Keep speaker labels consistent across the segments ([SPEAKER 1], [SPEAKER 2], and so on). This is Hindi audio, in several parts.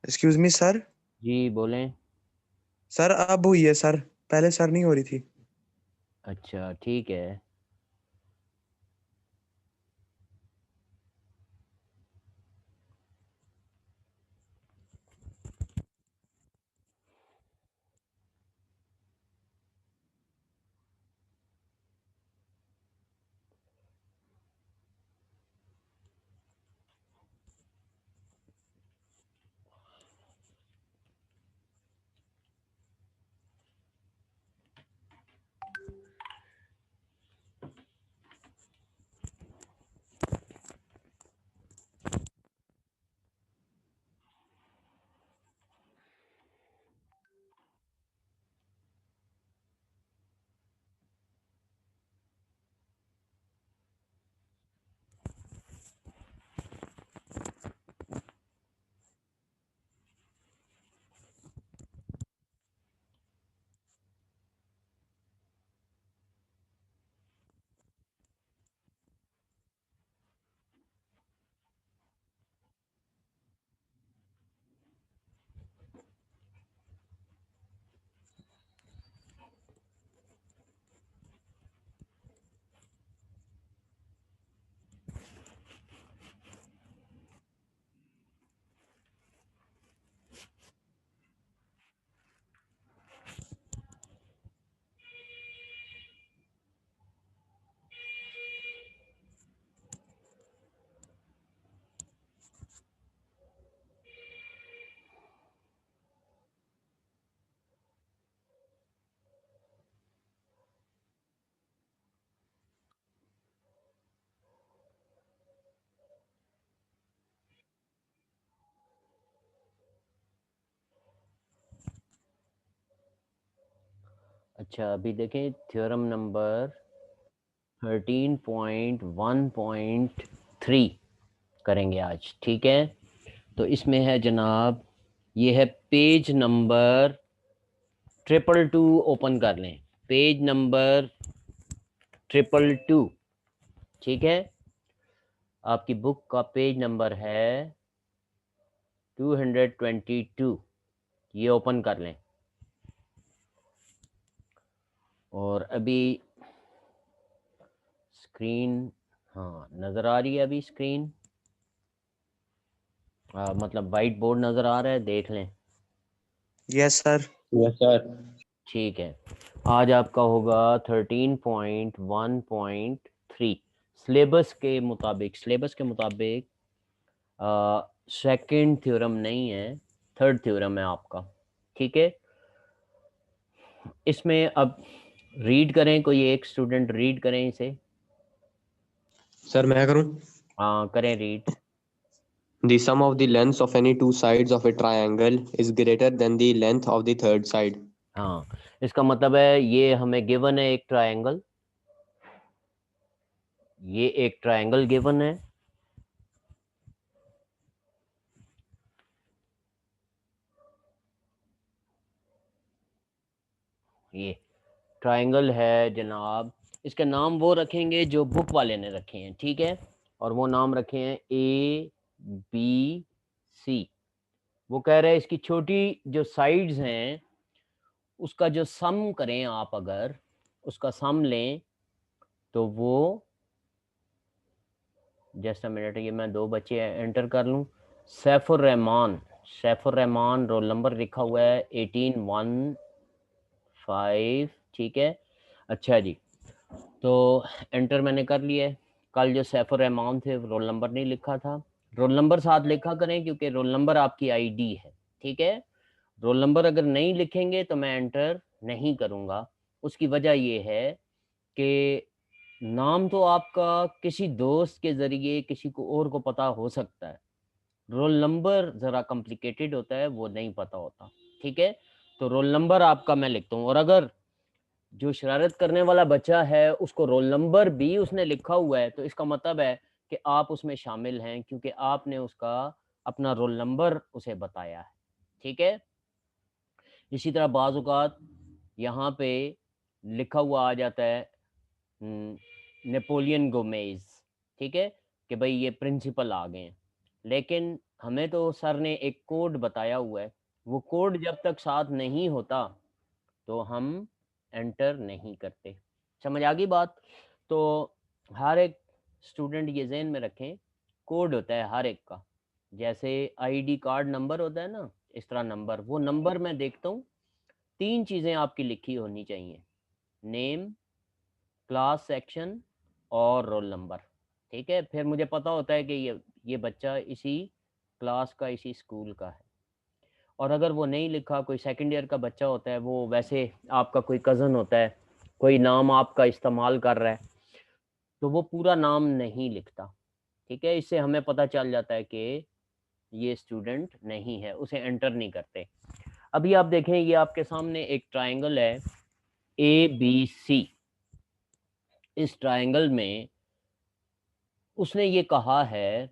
[SPEAKER 1] Excuse me sir.
[SPEAKER 2] जी बोलें।
[SPEAKER 1] सर अब हुई है सर, पहले सर नहीं हो रही थी।
[SPEAKER 2] अच्छा ठीक है। अच्छा अभी देखें थ्योरम नंबर 13.1.3 करेंगे आज, ठीक है। तो इसमें है जनाब, ये है पेज नंबर 222, ओपन कर लें पेज नंबर 222, ठीक है। आपकी बुक का पेज नंबर है 222, ये ओपन कर लें। और अभी स्क्रीन, हाँ नज़र आ रही है अभी स्क्रीन, मतलब वाइट बोर्ड नज़र आ रहा है, देख लें।
[SPEAKER 1] Yes sir.
[SPEAKER 3] Yes sir.
[SPEAKER 2] ठीक है, आज आपका होगा 13.1.3 सिलेबस के मुताबिक सेकंड थ्योरम नहीं है, थर्ड थ्योरम है आपका, ठीक है। इसमें अब रीड करें, कोई एक स्टूडेंट रीड करें इसे।
[SPEAKER 3] सर मैं करूं?
[SPEAKER 2] हाँ करें read.
[SPEAKER 3] The sum of the lengths of any two sides of a triangle is greater than the length of the third side.
[SPEAKER 2] हाँ, इसका मतलब है ये हमें गिवन है एक ट्रायंगल, ये एक ट्रायंगल गिवन है, ये ट्रायंगल है जनाब। इसका नाम वो रखेंगे जो बुक वाले ने रखे हैं, ठीक है। और वो नाम रखे हैं ABC। वो कह रहे हैं इसकी छोटी जो साइड्स हैं उसका जो सम करें आप, अगर उसका सम लें तो वो, जस्ट अ मिनट, ये मैं 2 बच्चे एंटर कर लूँ। सैफुर रहमान रोल नंबर लिखा हुआ है 1815, ठीक है। अच्छा जी, तो एंटर मैंने कर लिया है। कल जो सैफुर रहमान थे रोल नंबर नहीं लिखा था, रोल नंबर साथ लिखा करें क्योंकि रोल नंबर आपकी आईडी है, ठीक है। रोल नंबर अगर नहीं लिखेंगे तो मैं एंटर नहीं करूँगा। उसकी वजह ये है कि नाम तो आपका किसी दोस्त के ज़रिए किसी को और को पता हो सकता है, रोल नंबर ज़रा कॉम्प्लिकेटेड होता है, वो नहीं पता होता, ठीक है। तो रोल नंबर आपका मैं लिखता हूँ, और अगर जो शरारत करने वाला बच्चा है उसको रोल नंबर भी उसने लिखा हुआ है तो इसका मतलब है कि आप उसमें शामिल हैं, क्योंकि आपने उसका अपना रोल नंबर उसे बताया है, ठीक है। इसी तरह बाज़ औक़ात यहाँ पे लिखा हुआ आ जाता है नेपोलियन गोमेज, ठीक है, कि भाई ये प्रिंसिपल आ गए हैं, लेकिन हमें तो सर ने एक कोड बताया हुआ है, वो कोड जब तक साथ नहीं होता तो हम एंटर नहीं करते। समझ आ गई बात? तो हर एक स्टूडेंट ये ज़हन में रखें, कोड होता है हर एक का, जैसे आईडी कार्ड नंबर होता है ना, इस तरह नंबर, वो नंबर मैं देखता हूँ 3 चीज़ें आपकी लिखी होनी चाहिए, नेम, क्लास सेक्शन और रोल नंबर, ठीक है? फिर मुझे पता होता है कि ये बच्चा इसी क्लास का, इसी स्कूल का है। और अगर वो नहीं लिखा, कोई सेकंड ईयर का बच्चा होता है, वो वैसे आपका कोई कज़न होता है, कोई नाम आपका इस्तेमाल कर रहा है, तो वो पूरा नाम नहीं लिखता, ठीक है? इससे हमें पता चल जाता है कि ये स्टूडेंट नहीं है, उसे एंटर नहीं करते। अभी आप देखें, ये आपके सामने एक ट्रायंगल है ABC। इस ट्रायंगल में उसने ये कहा है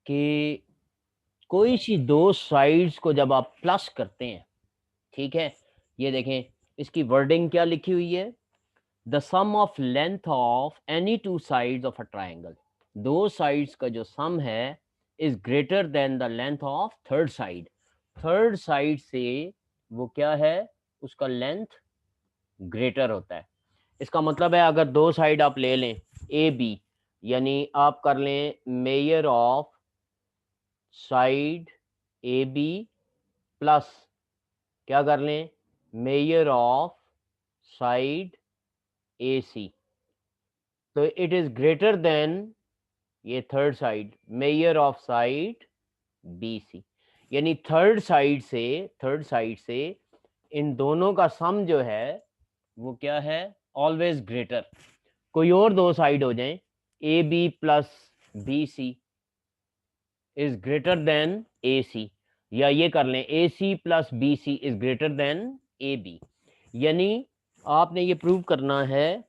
[SPEAKER 2] कि कोई सी 2 साइड्स को जब आप प्लस करते हैं, ठीक है? ये देखें, इसकी वर्डिंग क्या लिखी हुई है? The sum of length of any 2 sides of a triangle. 2 sides का जो सम है is greater than the length of third side. Third side से वो क्या है? उसका लेंथ ग्रेटर होता है। इसका मतलब है अगर 2 साइड आप ले लें AB, यानी आप कर लें measure of side AB plus क्या कर लें? मेजर ऑफ साइड AC, तो इट इज ग्रेटर देन ये third side measure of side BC, यानी थर्ड साइड से इन दोनों का सम जो है वो क्या है? Always greater. कोई और 2 साइड हो जाएं, AB plus BC is greater then AC, या ये कर लें AC plus BC is greater then AB। यानी आपने ये प्रूव करना है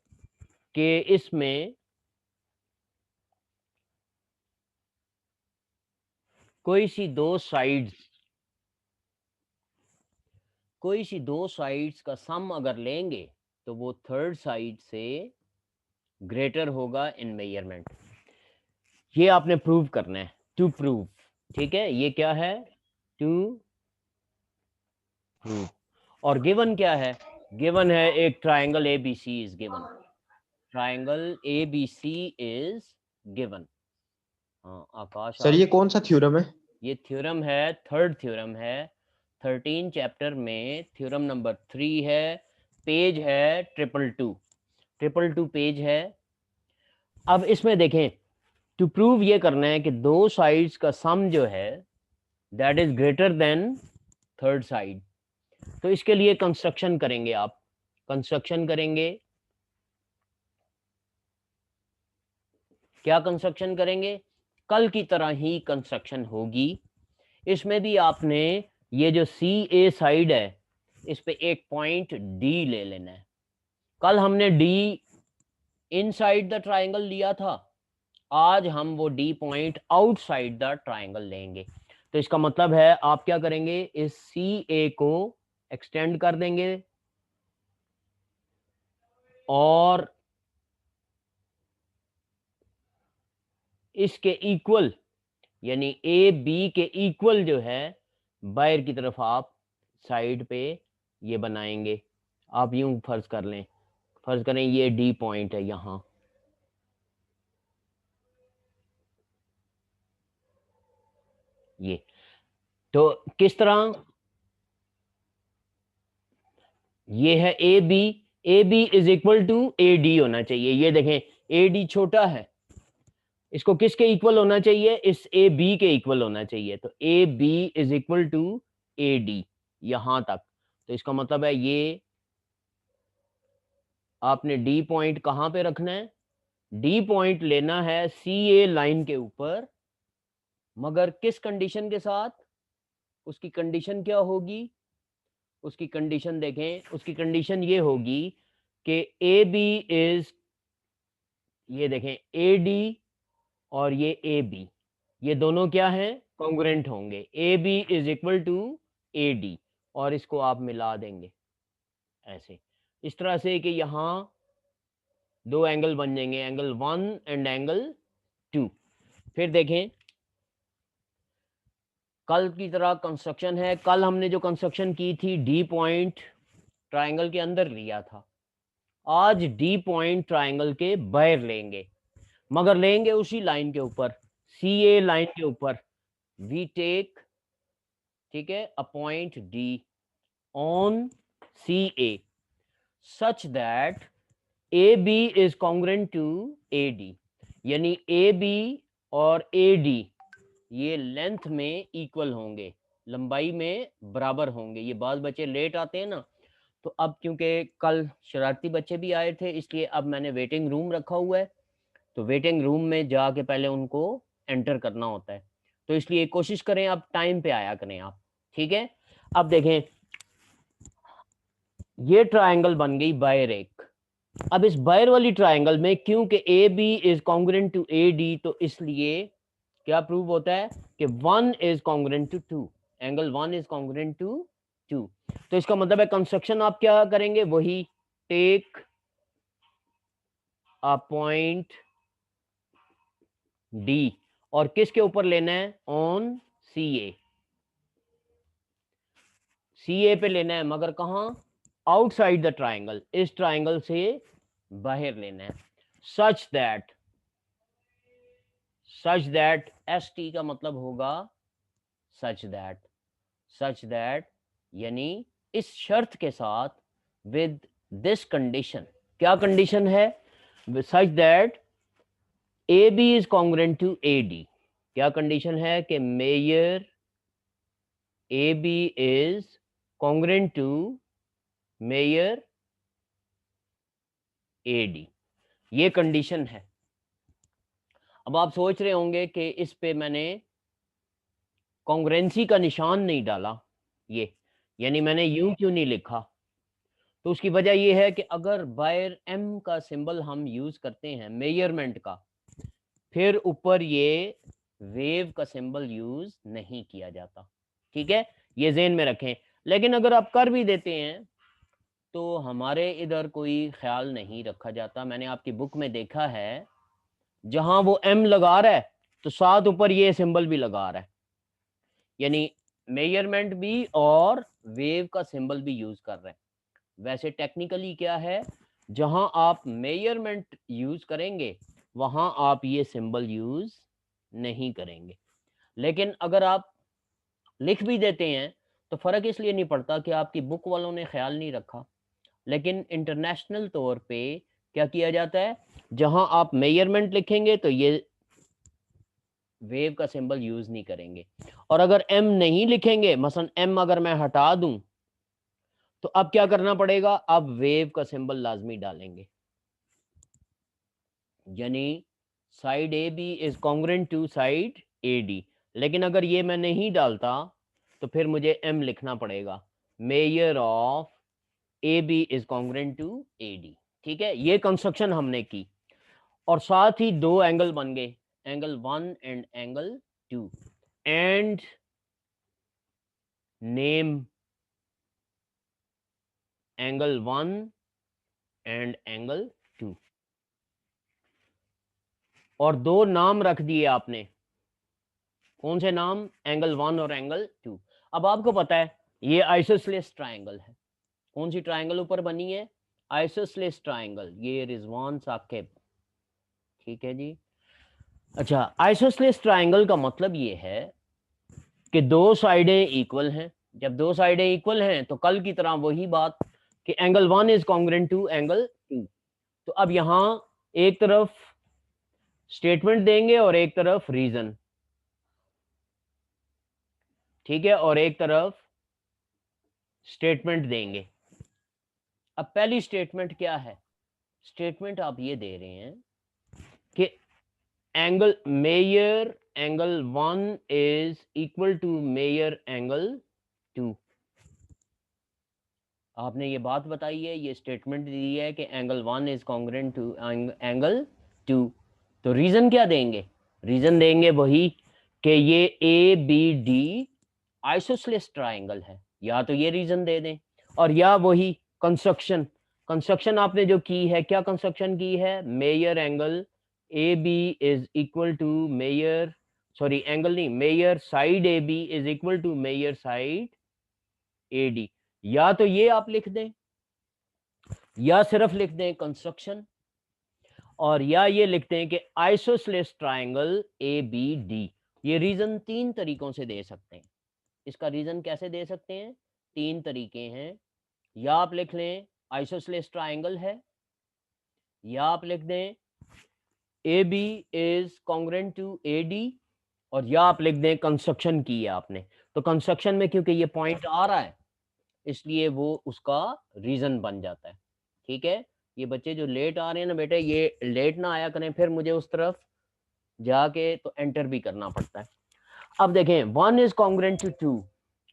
[SPEAKER 2] कि इसमें कोई सी दो साइड्स का सम अगर लेंगे तो वो थर्ड साइड से ग्रेटर होगा इन मेजरमेंट। ये आपने प्रूव करना है, टू प्रूव, ठीक है? ये क्या है? To prove. और गिवन क्या है? गिवन है एक triangle ABC is given. Triangle ABC is given. हाँ आकाश,
[SPEAKER 3] सर ये कौन सा थ्योरम है?
[SPEAKER 2] ये थ्योरम है, थर्ड थ्योरम है 13 चैप्टर में, थ्योरम नंबर 3 है, पेज है 222 पेज है। अब इसमें देखें, टू प्रूव ये करना है कि 2 साइड्स का सम जो है that is greater then third side. तो इसके लिए कंस्ट्रक्शन करेंगे, आप कंस्ट्रक्शन करेंगे। क्या कंस्ट्रक्शन करेंगे? कल की तरह ही कंस्ट्रक्शन होगी। इसमें भी आपने ये जो CA साइड है इस पे एक पॉइंट D ले लेना है। कल हमने D इनसाइड द ट्रायंगल लिया था, आज हम वो D point outside the triangle लेंगे। तो इसका मतलब है आप क्या करेंगे? इस CA को एक्सटेंड कर देंगे और इसके इक्वल, यानी AB के इक्वल जो है बाहर की तरफ आप साइड पे ये बनाएंगे। आप यूं फर्ज कर लें, फर्ज करें ये D पॉइंट है यहां, ये तो किस तरह? ये है AB is equal to AD होना चाहिए। ये देखें AD छोटा है, इसको किसके इक्वल होना चाहिए? इस AB के इक्वल होना चाहिए। तो AB is equal to AD यहां तक। तो इसका मतलब है ये आपने D पॉइंट कहां पे रखना है? D पॉइंट लेना है CA लाइन के ऊपर, मगर किस कंडीशन के साथ? उसकी कंडीशन क्या होगी? उसकी कंडीशन देखें, उसकी कंडीशन ये होगी कि AB इज, ये देखें AD और ये AB, ये दोनों क्या हैं? कॉन्ग्रुएंट होंगे। AB is equal to AD, और इसको आप मिला देंगे ऐसे, इस तरह से कि यहाँ दो एंगल बन जाएंगे, एंगल 1 एंड एंगल 2। फिर देखें कल की तरह कंस्ट्रक्शन है। कल हमने जो कंस्ट्रक्शन की थी डी पॉइंट ट्रायंगल के अंदर लिया था, आज डी पॉइंट ट्रायंगल के बाहर लेंगे, मगर लेंगे उसी लाइन के ऊपर, सी ए लाइन के ऊपर। वी टेक, ठीक है, a point D on C A such that A B is congruent to A D, यानी ए बी और ए डी ये लेंथ में इक्वल होंगे, लंबाई में बराबर होंगे। ये बाद बच्चे लेट आते हैं ना, तो अब क्योंकि कल शरारती बच्चे भी आए थे, इसलिए अब मैंने वेटिंग रूम रखा हुआ है, तो वेटिंग रूम में जाके पहले उनको एंटर करना होता है, तो इसलिए कोशिश करें आप टाइम पे आया करें आप, ठीक है। अब देखें ये ट्रायंगल बन गई बायर एक। अब इस बायर वाली ट्रायंगल में क्योंकि A B is congruent to A D, तो इसलिए क्या प्रूव होता है कि 1 is congruent to 2, angle 1 is congruent to 2। तो इसका मतलब है कंस्ट्रक्शन आप क्या करेंगे, वही टेक अ पॉइंट डी, और किसके ऊपर लेना है, ऑन सी ए, सी ए पे लेना है, मगर कहां, आउटसाइड द ट्राइंगल, इस ट्राइंगल से बाहर लेना है। सच दैट एस टी का मतलब होगा सच दैट, यानी इस शर्त के साथ, विद दिस कंडीशन, क्या कंडीशन है, such that A B is congruent to A D, क्या कंडीशन है कि measure A B is congruent to measure A D, ये कंडीशन है। अब आप सोच रहे होंगे कि इस पे मैंने कॉन्ग्रेंसी का निशान नहीं डाला, ये यानी मैंने यूं क्यों नहीं लिखा, तो उसकी वजह यह है कि अगर बायर एम का सिंबल हम यूज करते हैं मेजरमेंट का, फिर ऊपर ये वेव का सिंबल यूज नहीं किया जाता, ठीक है, ये ज़हन में रखें। लेकिन अगर आप कर भी देते हैं तो हमारे इधर कोई ख्याल नहीं रखा जाता। मैंने आपकी बुक में देखा है जहां वो एम लगा रहा है तो साथ ऊपर ये सिंबल भी लगा रहा है, यानी मेजरमेंट भी और वेव का सिंबल भी यूज कर रहे हैं। वैसे टेक्निकली क्या है, जहां आप मेजरमेंट यूज करेंगे वहां आप ये सिंबल यूज नहीं करेंगे। लेकिन अगर आप लिख भी देते हैं तो फर्क इसलिए नहीं पड़ता कि आपकी बुक वालों ने ख्याल नहीं रखा, लेकिन इंटरनेशनल तौर पे क्या किया जाता है, जहां आप मेजरमेंट लिखेंगे तो ये वेव का सिंबल यूज नहीं करेंगे, और अगर एम नहीं लिखेंगे, मसलन एम अगर मैं हटा दूं तो अब क्या करना पड़ेगा, अब वेव का सिंबल लाजमी डालेंगे, यानी side A B is congruent to side A D. लेकिन अगर ये मैं नहीं डालता तो फिर मुझे एम लिखना पड़ेगा, measure of A B is congruent to A D, ठीक है। ये कंस्ट्रक्शन हमने की, और साथ ही दो एंगल बन गए, angle 1 and angle 2, and name angle 1 and angle 2, और दो नाम रख दिए आपने, कौन से नाम, एंगल 1 और एंगल 2। अब आपको पता है ये आइसोसेलेस ट्रायंगल है, कौन सी ट्रायंगल ऊपर बनी है, आइसोसेलेस ट्रायंगल, ये रिजवान साकिब, ठीक है जी। अच्छा, आइसोसेलेस ट्रायंगल का मतलब ये है कि दो साइडें इक्वल हैं। जब दो साइडें इक्वल हैं तो कल की तरह वही बात कि angle 1 is congruent to angle 2। तो अब यहां एक तरफ स्टेटमेंट देंगे और एक तरफ रीजन, ठीक है, और एक तरफ स्टेटमेंट देंगे। अब पहली स्टेटमेंट क्या है, स्टेटमेंट आप ये दे रहे हैं कि angle measure angle 1 is equal to measure angle 2। आपने ये बात बताई है, ये स्टेटमेंट दी है कि angle 1 is congruent to angle 2। तो रीजन क्या देंगे, रीजन देंगे वही कि ये A B D isosceles triangle है, या तो ये रीजन दे दें, और या वही कंस्ट्रक्शन आपने जो की है, क्या कंस्ट्रक्शन की है, measure angle A B is equal to measure, sorry angle नहीं, measure side A B is equal to measure side A D. या तो ये आप लिख दें, या सिर्फ लिख दें कंस्ट्रक्शन, और या ये लिखते हैं कि isosceles triangle A B D. ये रीजन 3 तरीकों से दे सकते हैं। इसका रीजन कैसे दे सकते हैं, 3 तरीके हैं। या आप लिख लें आइसोसेलेस ट्रायंगल है, या आप लिख दें A B is congruent to A D, और या आप लिख दें कंस्ट्रक्शन की है आपने। तो कंस्ट्रक्शन में क्योंकि ये पॉइंट आ रहा है इसलिए वो उसका रीजन बन जाता है। ठीक है, ये बच्चे जो लेट आ रहे हैं ना बेटे, ये लेट ना आया करें, फिर मुझे उस तरफ जाके तो एंटर भी करना पड़ता है। अब देखें 1 इज कॉन्ग्रुएंट टू 2,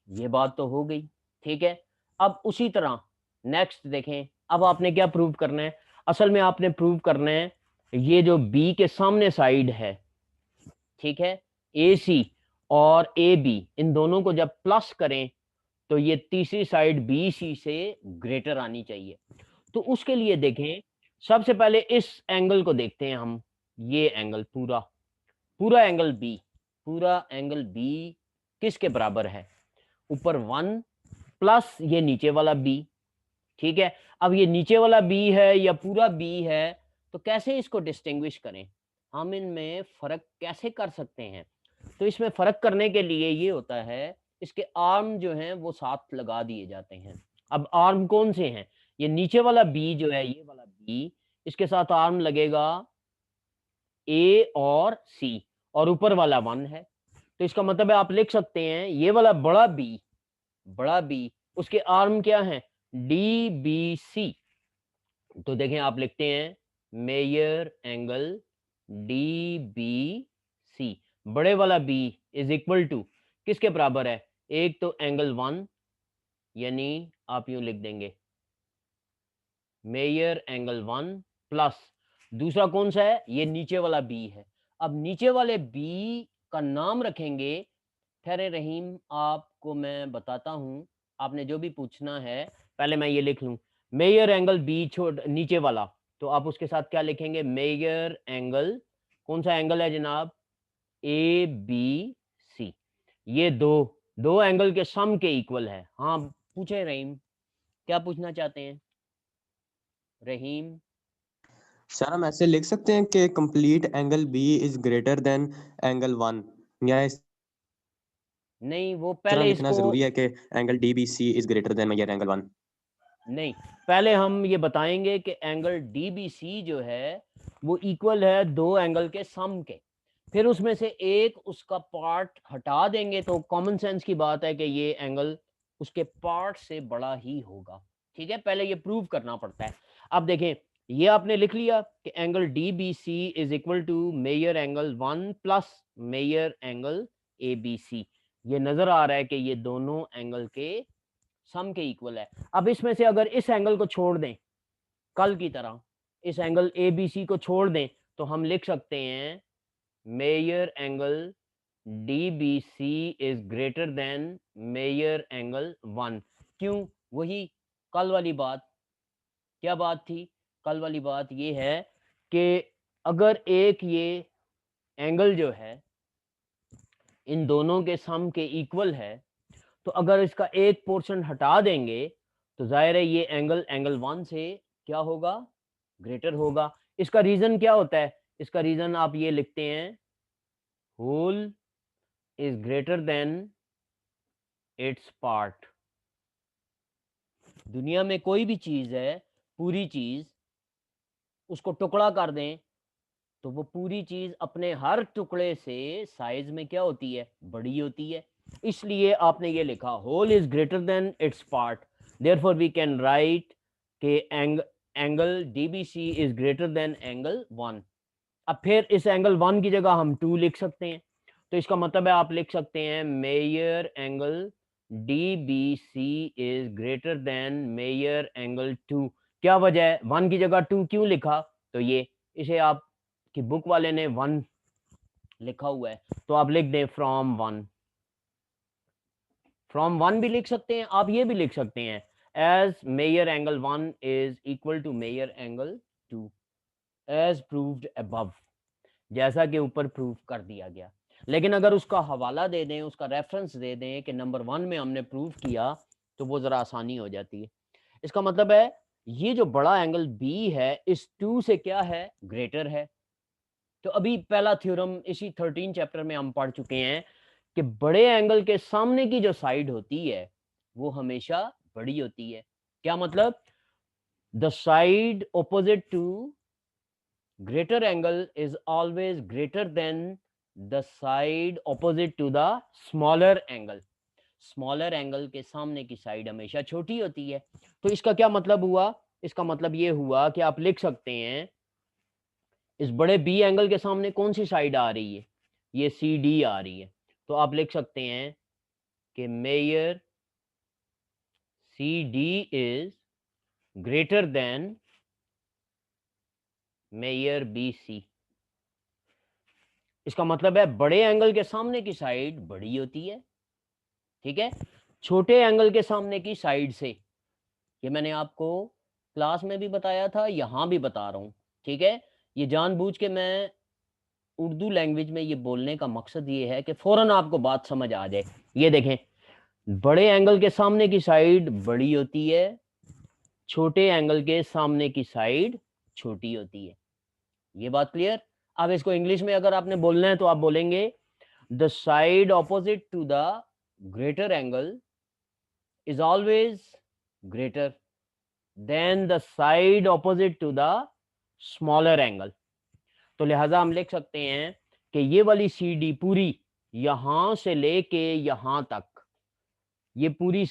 [SPEAKER 2] ये बात तो हो गई। ठीक है, अब उसी तरह नेक्स्ट देखें, अब आपने क्या प्रूव करना है, असल में आपने प्रूव करना है ये जो बी के सामने साइड है, ठीक है, ए सी और ए बी, इन दोनों को जब प्लस करें तो ये तीसरी साइड बी सी से ग्रेटर आनी चाहिए। तो उसके लिए देखें, सबसे पहले इस एंगल को देखते हैं हम, ये एंगल पूरा एंगल बी किसके बराबर है, ऊपर 1 प्लस ये नीचे वाला बी। ठीक है, अब ये नीचे वाला बी है या पूरा बी है, तो कैसे इसको डिस्टिंग्विश करें, हम इनमें फर्क कैसे कर सकते हैं। तो इसमें फर्क करने के लिए ये होता है, इसके आर्म जो हैं वो साथ लगा दिए जाते हैं। अब आर्म कौन से हैं, ये नीचे वाला बी जो है, ये वाला बी, इसके साथ आर्म लगेगा ए और सी, और ऊपर वाला 1 है। तो इसका मतलब है आप लिख सकते हैं ये वाला बड़ा बी उसके आर्म क्या है, डी बी सी। तो देखें आप लिखते हैं measure angle D B C, बड़े वाला बी इज इक्वल टू किसके बराबर है, एक तो एंगल 1, यानी आप यूं लिख देंगे मेजर एंगल 1 प्लस दूसरा कौन सा है, ये नीचे वाला बी है। अब नीचे वाले बी का नाम रखेंगे, ठहरे रहीम आपको मैं बताता हूं, आपने जो भी पूछना है पहले मैं ये लिख लूं, मेजर एंगल बी छोड़ नीचे वाला, तो आप उसके साथ क्या लिखेंगे, मेजर एंगल, कौन सा एंगल है जनाब, ए बी सी। ये दो एंगल के सम के इक्वल है। हाँ पूछे रहीम, क्या पूछना चाहते हैं रहीम।
[SPEAKER 3] सर हम ऐसे लिख सकते हैं कि complete angle B is greater than angle 1, या इस
[SPEAKER 2] नहीं, वो
[SPEAKER 3] तरह
[SPEAKER 2] पहले
[SPEAKER 3] लिखना
[SPEAKER 2] इसको,
[SPEAKER 3] जरूरी है कि angle D B C is greater than measure angle 1?
[SPEAKER 2] नहीं, पहले हम ये बताएंगे कि एंगल DBC जो है वो इक्वल है 2 एंगल के सम के, फिर उसमें से एक उसका पार्ट हटा देंगे, तो कॉमन सेंस की बात है कि ये एंगल उसके पार्ट से बड़ा ही होगा। ठीक है, पहले ये प्रूव करना पड़ता है। अब देखें, ये आपने लिख लिया कि angle DBC is equal to measure angle 1 plus measure angle ABC। ये नजर आ रहा है कि ये दोनों एंगल के सम के इक्वल है। अब इसमें से अगर इस एंगल को छोड़ दें, कल की तरह इस एंगल ABC को छोड़ दें, तो हम लिख सकते हैं measure angle DBC is greater than measure angle 1। क्यों, वही कल वाली बात, क्या बात थी, कल वाली बात ये है कि अगर एक ये एंगल जो है इन दोनों के सम के इक्वल है, तो अगर इसका एक पोर्शन हटा देंगे तो जाहिर है ये एंगल 1 से क्या होगा, ग्रेटर होगा। इसका रीजन क्या होता है, इसका रीजन आप ये लिखते हैं whole is greater than its part. दुनिया में कोई भी चीज है, पूरी चीज, उसको टुकड़ा कर दें तो वो पूरी चीज अपने हर टुकड़े से साइज में क्या होती है, बड़ी होती है। इसलिए आपने ये लिखा whole is greater than its part, therefore we can write के angle DBC is greater than angle 1। अब फिर इस एंगल 1 की जगह हम 2 लिख सकते हैं, तो इसका मतलब है आप लिख सकते हैं measure angle DBC is greater than measure angle 2। क्या वजह है, 1 की जगह 2 क्यों लिखा, तो ये इसे आप कि बुक वाले ने 1 लिखा हुआ है, तो आप लिख दें फ्रॉम 1, फ्रॉम 1 भी लिख सकते हैं, आप ये भी लिख सकते हैं as measure angle 1 is equal to measure angle 2 as proved above, जैसा कि ऊपर प्रूव कर दिया गया। लेकिन अगर उसका हवाला दे दें, उसका रेफरेंस दे दें कि नंबर 1 में हमने प्रूव किया, तो वो जरा आसानी हो जाती है। इसका मतलब है ये जो बड़ा एंगल बी है इस 2 से क्या है, ग्रेटर है। तो अभी पहला थ्योरम इसी 13 चैप्टर में हम पढ़ चुके हैं कि बड़े एंगल के सामने की जो साइड होती है वो हमेशा बड़ी होती है। क्या मतलब, the side opposite to greater angle is always greater than the side opposite to the smaller angle. Smaller angle के सामने की साइड हमेशा छोटी होती है। तो इसका क्या मतलब हुआ, इसका मतलब ये हुआ कि आप लिख सकते हैं इस बड़े बी एंगल के सामने कौन सी साइड आ रही है, ये सी डी आ रही है। तो आप लिख सकते हैं कि measure C D is greater than measure B C. इसका मतलब है बड़े एंगल के सामने की साइड बड़ी होती है, ठीक है, छोटे एंगल के सामने की साइड से। ये मैंने आपको क्लास में भी बताया था, यहां भी बता रहा हूं, ठीक है। ये जानबूझ के मैं उर्दू लैंग्वेज में ये बोलने का मकसद ये है कि फौरन आपको बात समझ आ जाए। ये देखें, बड़े एंगल के सामने की साइड बड़ी होती है, छोटे एंगल के सामने की साइड छोटी होती है। ये बात क्लियर। अब इसको इंग्लिश में अगर आपने बोलना है तो आप बोलेंगे the side opposite to the greater angle is always greater than the side opposite to the smaller angle। तो लिहाजा हम लिख सकते हैं कि ये वाली सी डी पूरी यहां से लेके यहां तक, ये पूरी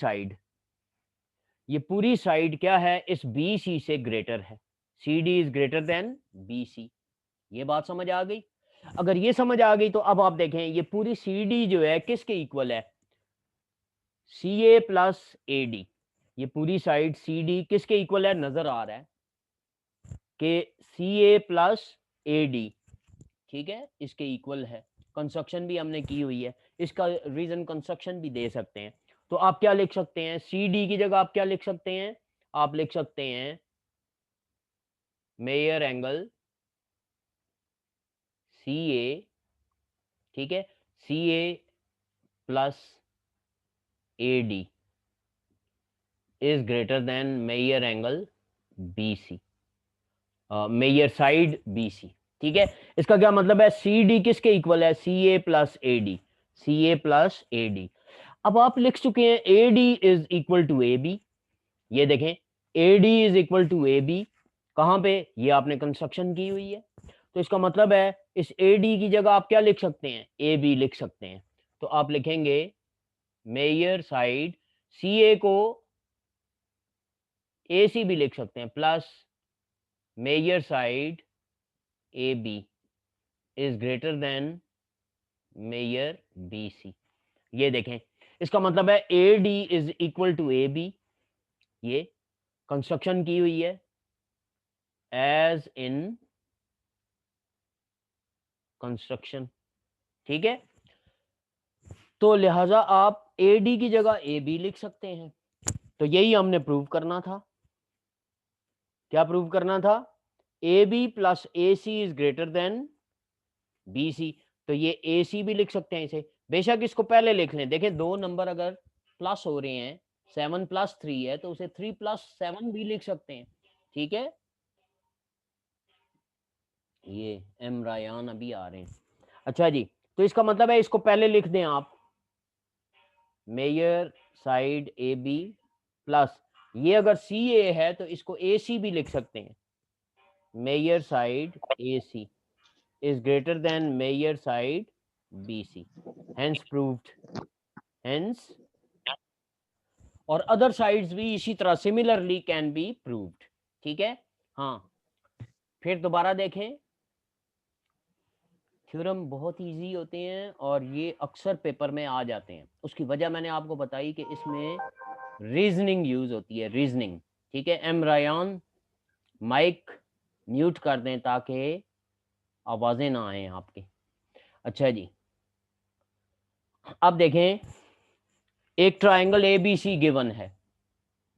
[SPEAKER 2] साइड क्या है, इस बी सी से ग्रेटर है। C D is greater than B C. ये बात समझ आ गई। अगर ये समझ आ गई तो अब आप देखें ये पूरी सी डी जो है किसके इक्वल है, C A plus A D. ये पूरी साइड सी डी किसके इक्वल है, नजर आ रहा है कि सी ए प्लस ए डी, ठीक है, इसके इक्वल है। कंस्ट्रक्शन भी हमने की हुई है, इसका रीजन कंस्ट्रक्शन भी दे सकते हैं। तो आप क्या लिख सकते हैं, सी डी की जगह आप क्या लिख सकते हैं, आप लिख सकते हैं मेजर एंगल सी ए, ठीक है, C A plus A D is greater than measure angle B C, measure side B C, ठीक है। इसका क्या मतलब है, सी डी किसके इक्वल है, C A plus A D, C A plus A D. अब आप लिख चुके हैं A D is equal to A B. ये देखें A D is equal to A B, कहां पे, ये आपने कंस्ट्रक्शन की हुई है। तो इसका मतलब है इस ए डी की जगह आप क्या लिख सकते हैं, ए बी लिख सकते हैं। तो आप लिखेंगे मेजर साइड, सी ए को ए सी भी लिख सकते हैं, plus measure side A B is greater than measure B C. ये देखें इसका मतलब है A D is equal to A B, ये कंस्ट्रक्शन की हुई है एज इन कंस्ट्रक्शन, ठीक है। तो लिहाजा आप ए डी की जगह ए बी लिख सकते हैं। तो यही हमने प्रूव करना था। क्या प्रूव करना था, A B plus A C is greater than B C. तो ये ए सी भी लिख सकते हैं इसे, बेशक इसको पहले लिख लें। देखें दो नंबर अगर प्लस हो रहे हैं, 7 + 3 है तो उसे 3 + 7 भी लिख सकते हैं, ठीक है। ये एम रायान अभी आ रहे हैं। अच्छा जी, तो इसका मतलब है इसको पहले लिख दें आप, measure side A B plus, ये अगर सी ए है तो इसको ए सी भी लिख सकते हैं, measure side A C is greater than measure side BC, hence proved, hence, और अदर साइड्स भी इसी तरह सिमिलरली कैन बी प्रूव्ड, ठीक है। हाँ, फिर दोबारा देखें, थ्योरम बहुत इजी होते हैं और ये अक्सर पेपर में आ जाते हैं। उसकी वजह मैंने आपको बताई कि इसमें रीजनिंग यूज होती है, रीजनिंग, ठीक है। एम रायान माइक म्यूट कर दें ताकि आवाजें ना आए आपकी। अच्छा जी, अब देखें एक ट्राइंगल ABC गिवन है,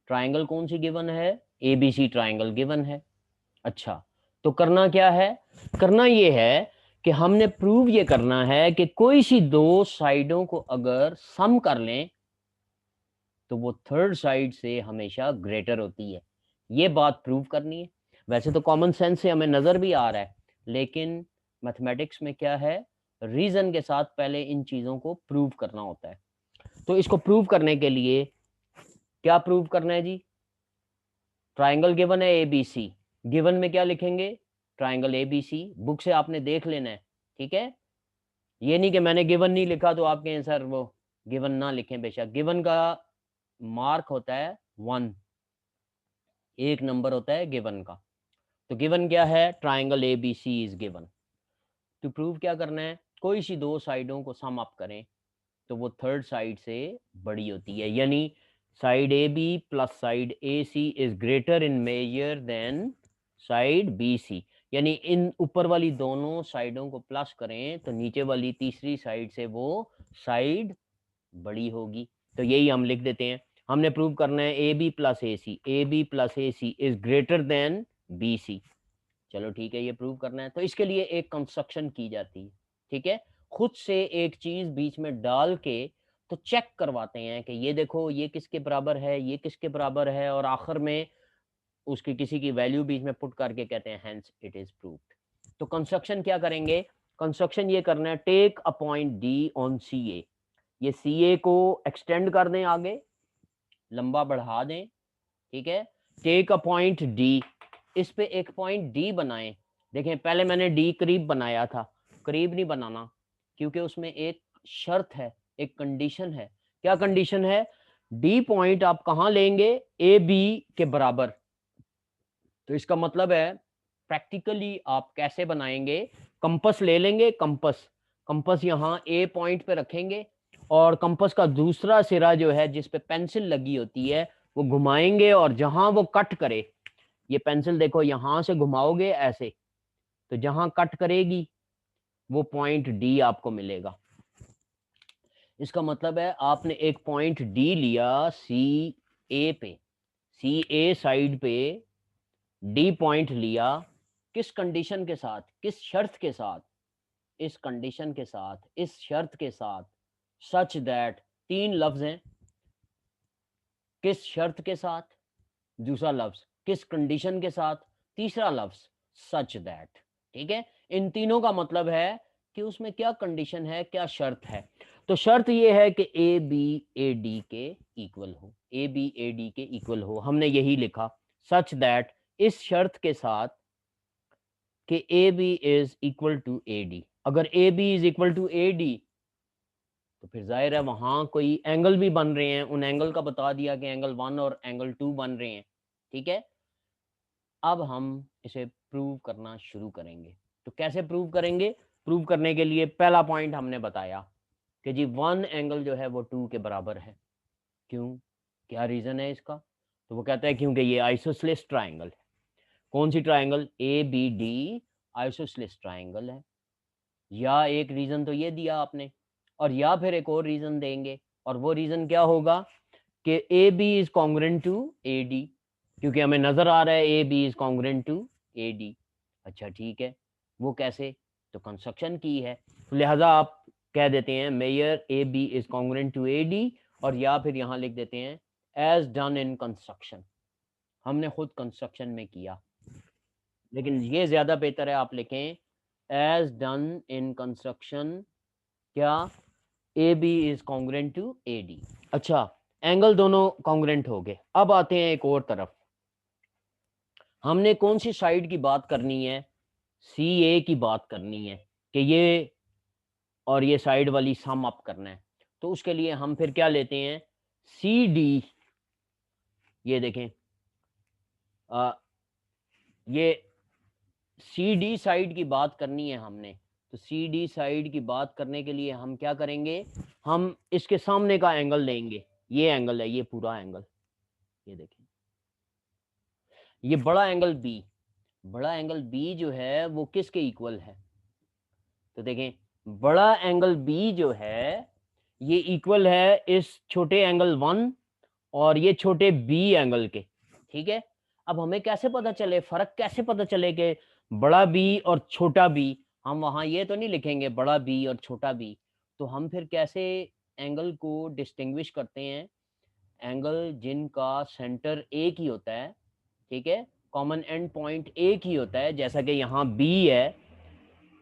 [SPEAKER 2] ट्राइंगल कौन सी गिवन है, ABC ट्राइंगल गिवन है। अच्छा, तो करना क्या है, करना ये है कि हमने प्रूव ये करना है कि कोई सी दो साइडों को अगर सम कर लें तो वो थर्ड साइड से हमेशा ग्रेटर होती है, ये बात प्रूव करनी है। वैसे तो कॉमन सेंस से हमें नजर भी आ रहा है, लेकिन मैथमेटिक्स में क्या है, रीजन के साथ पहले इन चीजों को प्रूव करना होता है। तो इसको प्रूव करने के लिए क्या प्रूव करना है जी, ट्राइंगल गिवन है ABC, गिवन में क्या लिखेंगे, ट्राइंगल ABC, बुक से आपने देख लेना है, ठीक है। ये नहीं कि मैंने गिवन नहीं लिखा तो आप कहें सर वो गिवन ना लिखें, बेशक गिवन का मार्क होता है 1, 1 नंबर होता है गिवन का। तो गिवन क्या है, triangle ABC is given. To prove क्या करना है, कोई सी दो साइडों को सम अप करें तो वो थर्ड साइड से बड़ी होती है, यानी side AB plus side AC is greater in measure than side BC, यानी इन ऊपर वाली दोनों साइडों को प्लस करें तो नीचे वाली तीसरी साइड से वो साइड बड़ी होगी। तो यही हम लिख देते हैं, हमने प्रूव करना है AB plus AC is greater then BC। चलो ठीक है, ये प्रूव करना है, तो इसके लिए एक कंस्ट्रक्शन की जाती है, ठीक है। खुद से एक चीज बीच में डाल के तो चेक करवाते हैं कि ये देखो ये किसके बराबर है, ये किसके बराबर है, और आखिर में उसकी किसी की वैल्यू बीच में पुट करके कहते हैं हेंस इट इज प्रूव्ड। तो कंस्ट्रक्शन क्या करेंगे, कंस्ट्रक्शन ये करना है, take a point D on CA, ये CA को एक्सटेंड कर दें, आगे लंबा बढ़ा दें, ठीक है। टेक अ पॉइंट D, इस पे एक पॉइंट D बनाएं। देखें पहले मैंने D करीब बनाया था, करीब नहीं बनाना, क्योंकि उसमें एक शर्त है, एक कंडीशन है। क्या कंडीशन है, D पॉइंट आप कहां लेंगे, AB के बराबर। तो इसका मतलब है प्रैक्टिकली आप कैसे बनाएंगे, कंपस ले लेंगे, कंपस, कंपस यहाँ A पॉइंट पे रखेंगे और कंपस का दूसरा सिरा जो है जिस पे पेंसिल लगी होती है वो घुमाएंगे, और जहां वो कट करे, ये पेंसिल देखो यहां से घुमाओगे ऐसे, तो जहां कट करेगी वो पॉइंट D आपको मिलेगा। इसका मतलब है आपने एक पॉइंट D लिया CA पे, CA साइड पे D पॉइंट लिया, किस कंडीशन के साथ, किस शर्त के साथ, इस कंडीशन के साथ, इस शर्त के साथ, सच दैट, 3 लफ्ज हैं, किस शर्त के साथ, दूसरा लफ्ज किस कंडीशन के साथ, तीसरा लफ्ज सच दैट, ठीक है। इन तीनों का मतलब है कि उसमें क्या कंडीशन है, क्या शर्त है। तो शर्त ये है कि AB AD के इक्वल हो, AB AD के इक्वल हो, हमने यही लिखा, सच दैट, इस शर्त के साथ कि AB is equal to AD। अगर AB is equal to AD तो फिर जाहिर है वहां कोई एंगल भी बन रहे हैं, उन एंगल का बता दिया कि एंगल 1 और एंगल 2 बन रहे हैं, ठीक है। अब हम इसे प्रूव करना शुरू करेंगे। तो कैसे प्रूव करेंगे, प्रूव करने के लिए पहला पॉइंट हमने बताया कि जी 1 एंगल जो है वो 2 के बराबर है। क्यों, क्या रीजन है इसका, तो वो कहता है क्योंकि ये आइसोसेलेस ट्राइंगल है। कौन सी ट्राइंगल, ABD आइसोसेलेस ट्राइंगल है। या एक रीजन तो ये दिया आपने, और या फिर एक और रीजन देंगे, और वो रीजन क्या होगा कि AB is congruent to AD, क्योंकि हमें नजर आ रहा है AB is congruent to AD। अच्छा ठीक है, वो कैसे, तो कंस्ट्रक्शन की है, तो लिहाजा आप कह देते हैं measure AB is congruent to AD, और या फिर यहां लिख देते हैं एज डन इन कंस्ट्रक्शन, हमने खुद कंस्ट्रक्शन में किया, लेकिन ये ज्यादा बेहतर है आप लिखें एज डन इन कंस्ट्रक्शन, क्या, AB is congruent to AD। अच्छा, एंगल दोनों कॉन्ग्रुएंट हो गए। अब आते हैं एक और तरफ, हमने कौन सी साइड की बात करनी है, CA की बात करनी है कि ये और ये साइड वाली सम अप करना है। तो उसके लिए हम फिर क्या लेते हैं, CD, ये देखें ये CD साइड की बात करनी है हमने, तो CD साइड की बात करने के लिए हम क्या करेंगे, हम इसके सामने का एंगल लेंगे, ये एंगल है, ये पूरा एंगल, ये देखें ये बड़ा एंगल B, बड़ा एंगल B जो है वो किसके इक्वल है, तो देखें बड़ा एंगल B जो है ये इक्वल है इस छोटे एंगल 1 और ये छोटे बी एंगल के, ठीक है। अब हमें कैसे पता चले, फर्क कैसे पता चले कि बड़ा बी और छोटा बी, हम वहां ये तो नहीं लिखेंगे बड़ा बी और छोटा बी, तो हम फिर कैसे एंगल को डिस्टिंग्विश करते हैं? एंगल जिनका सेंटर एक ही होता है, ठीक है, कॉमन एंड पॉइंट एक ही होता है, जैसा कि यहाँ बी है,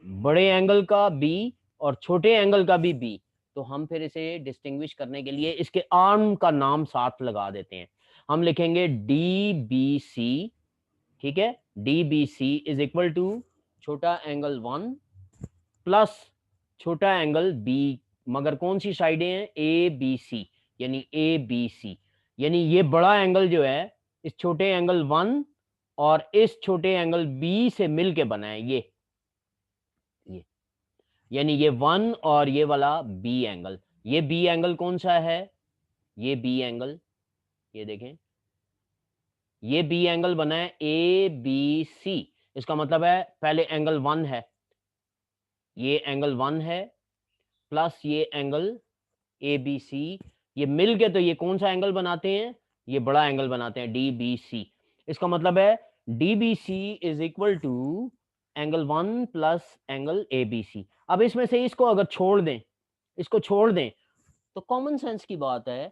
[SPEAKER 2] बड़े एंगल का बी और छोटे एंगल का भी बी, तो हम फिर इसे डिस्टिंग्विश करने के लिए इसके आर्म का नाम साथ लगा देते हैं। हम लिखेंगे डी बी सी, ठीक है, D B C is equal to छोटा एंगल 1 प्लस छोटा एंगल बी, मगर कौन सी साइडें हैं? ए बी सी, यानी ए बी सी, यानी ये बड़ा एंगल जो है इस छोटे एंगल 1 और इस छोटे एंगल बी से मिलके बना है, ये यानी ये 1 और ये वाला बी एंगल। ये बी एंगल कौन सा है? ये बी एंगल, ये देखें, ये बी एंगल बना है ए बी सी। इसका मतलब है पहले एंगल 1 है, ये एंगल 1 है प्लस ये एंगल ए बी सी, ये मिल के तो ये कौन सा एंगल बनाते हैं? ये बड़ा एंगल बनाते हैं, डी बी सी। इसका मतलब है D B C is equal to angle 1 plus angle A B C. अब इसमें से इसको अगर छोड़ दें, इसको छोड़ दें, तो कॉमन सेंस की बात है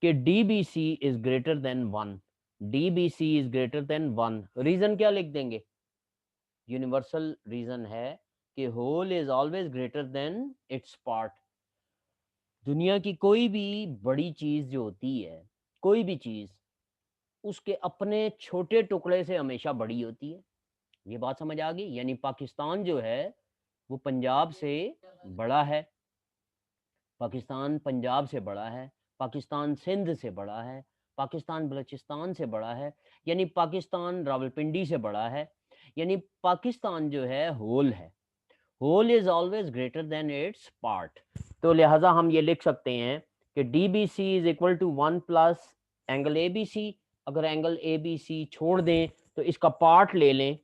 [SPEAKER 2] कि D B C is greater than 1, D B C is greater than 1। Reason क्या लिख देंगे? यूनिवर्सल रीजन है कि whole is always greater than its part. दुनिया की कोई भी बड़ी चीज जो होती है, कोई भी चीज उसके अपने छोटे टुकड़े से हमेशा बड़ी होती है। ये बात समझ आ गई? यानी पाकिस्तान जो है वो पंजाब से बड़ा है, पाकिस्तान पंजाब से बड़ा है, पाकिस्तान सिंध से बड़ा है, पाकिस्तान बलूचिस्तान से बड़ा है, यानी पाकिस्तान रावलपिंडी से बड़ा है। यानी पाकिस्तान जो है होल है, whole is always greater than its part. तो लिहाजा हम ये लिख सकते हैं कि D B C is equal to 1 plus angle A B C. अगर एंगल ए बी सी छोड़ दें तो इसका पार्ट ले लें,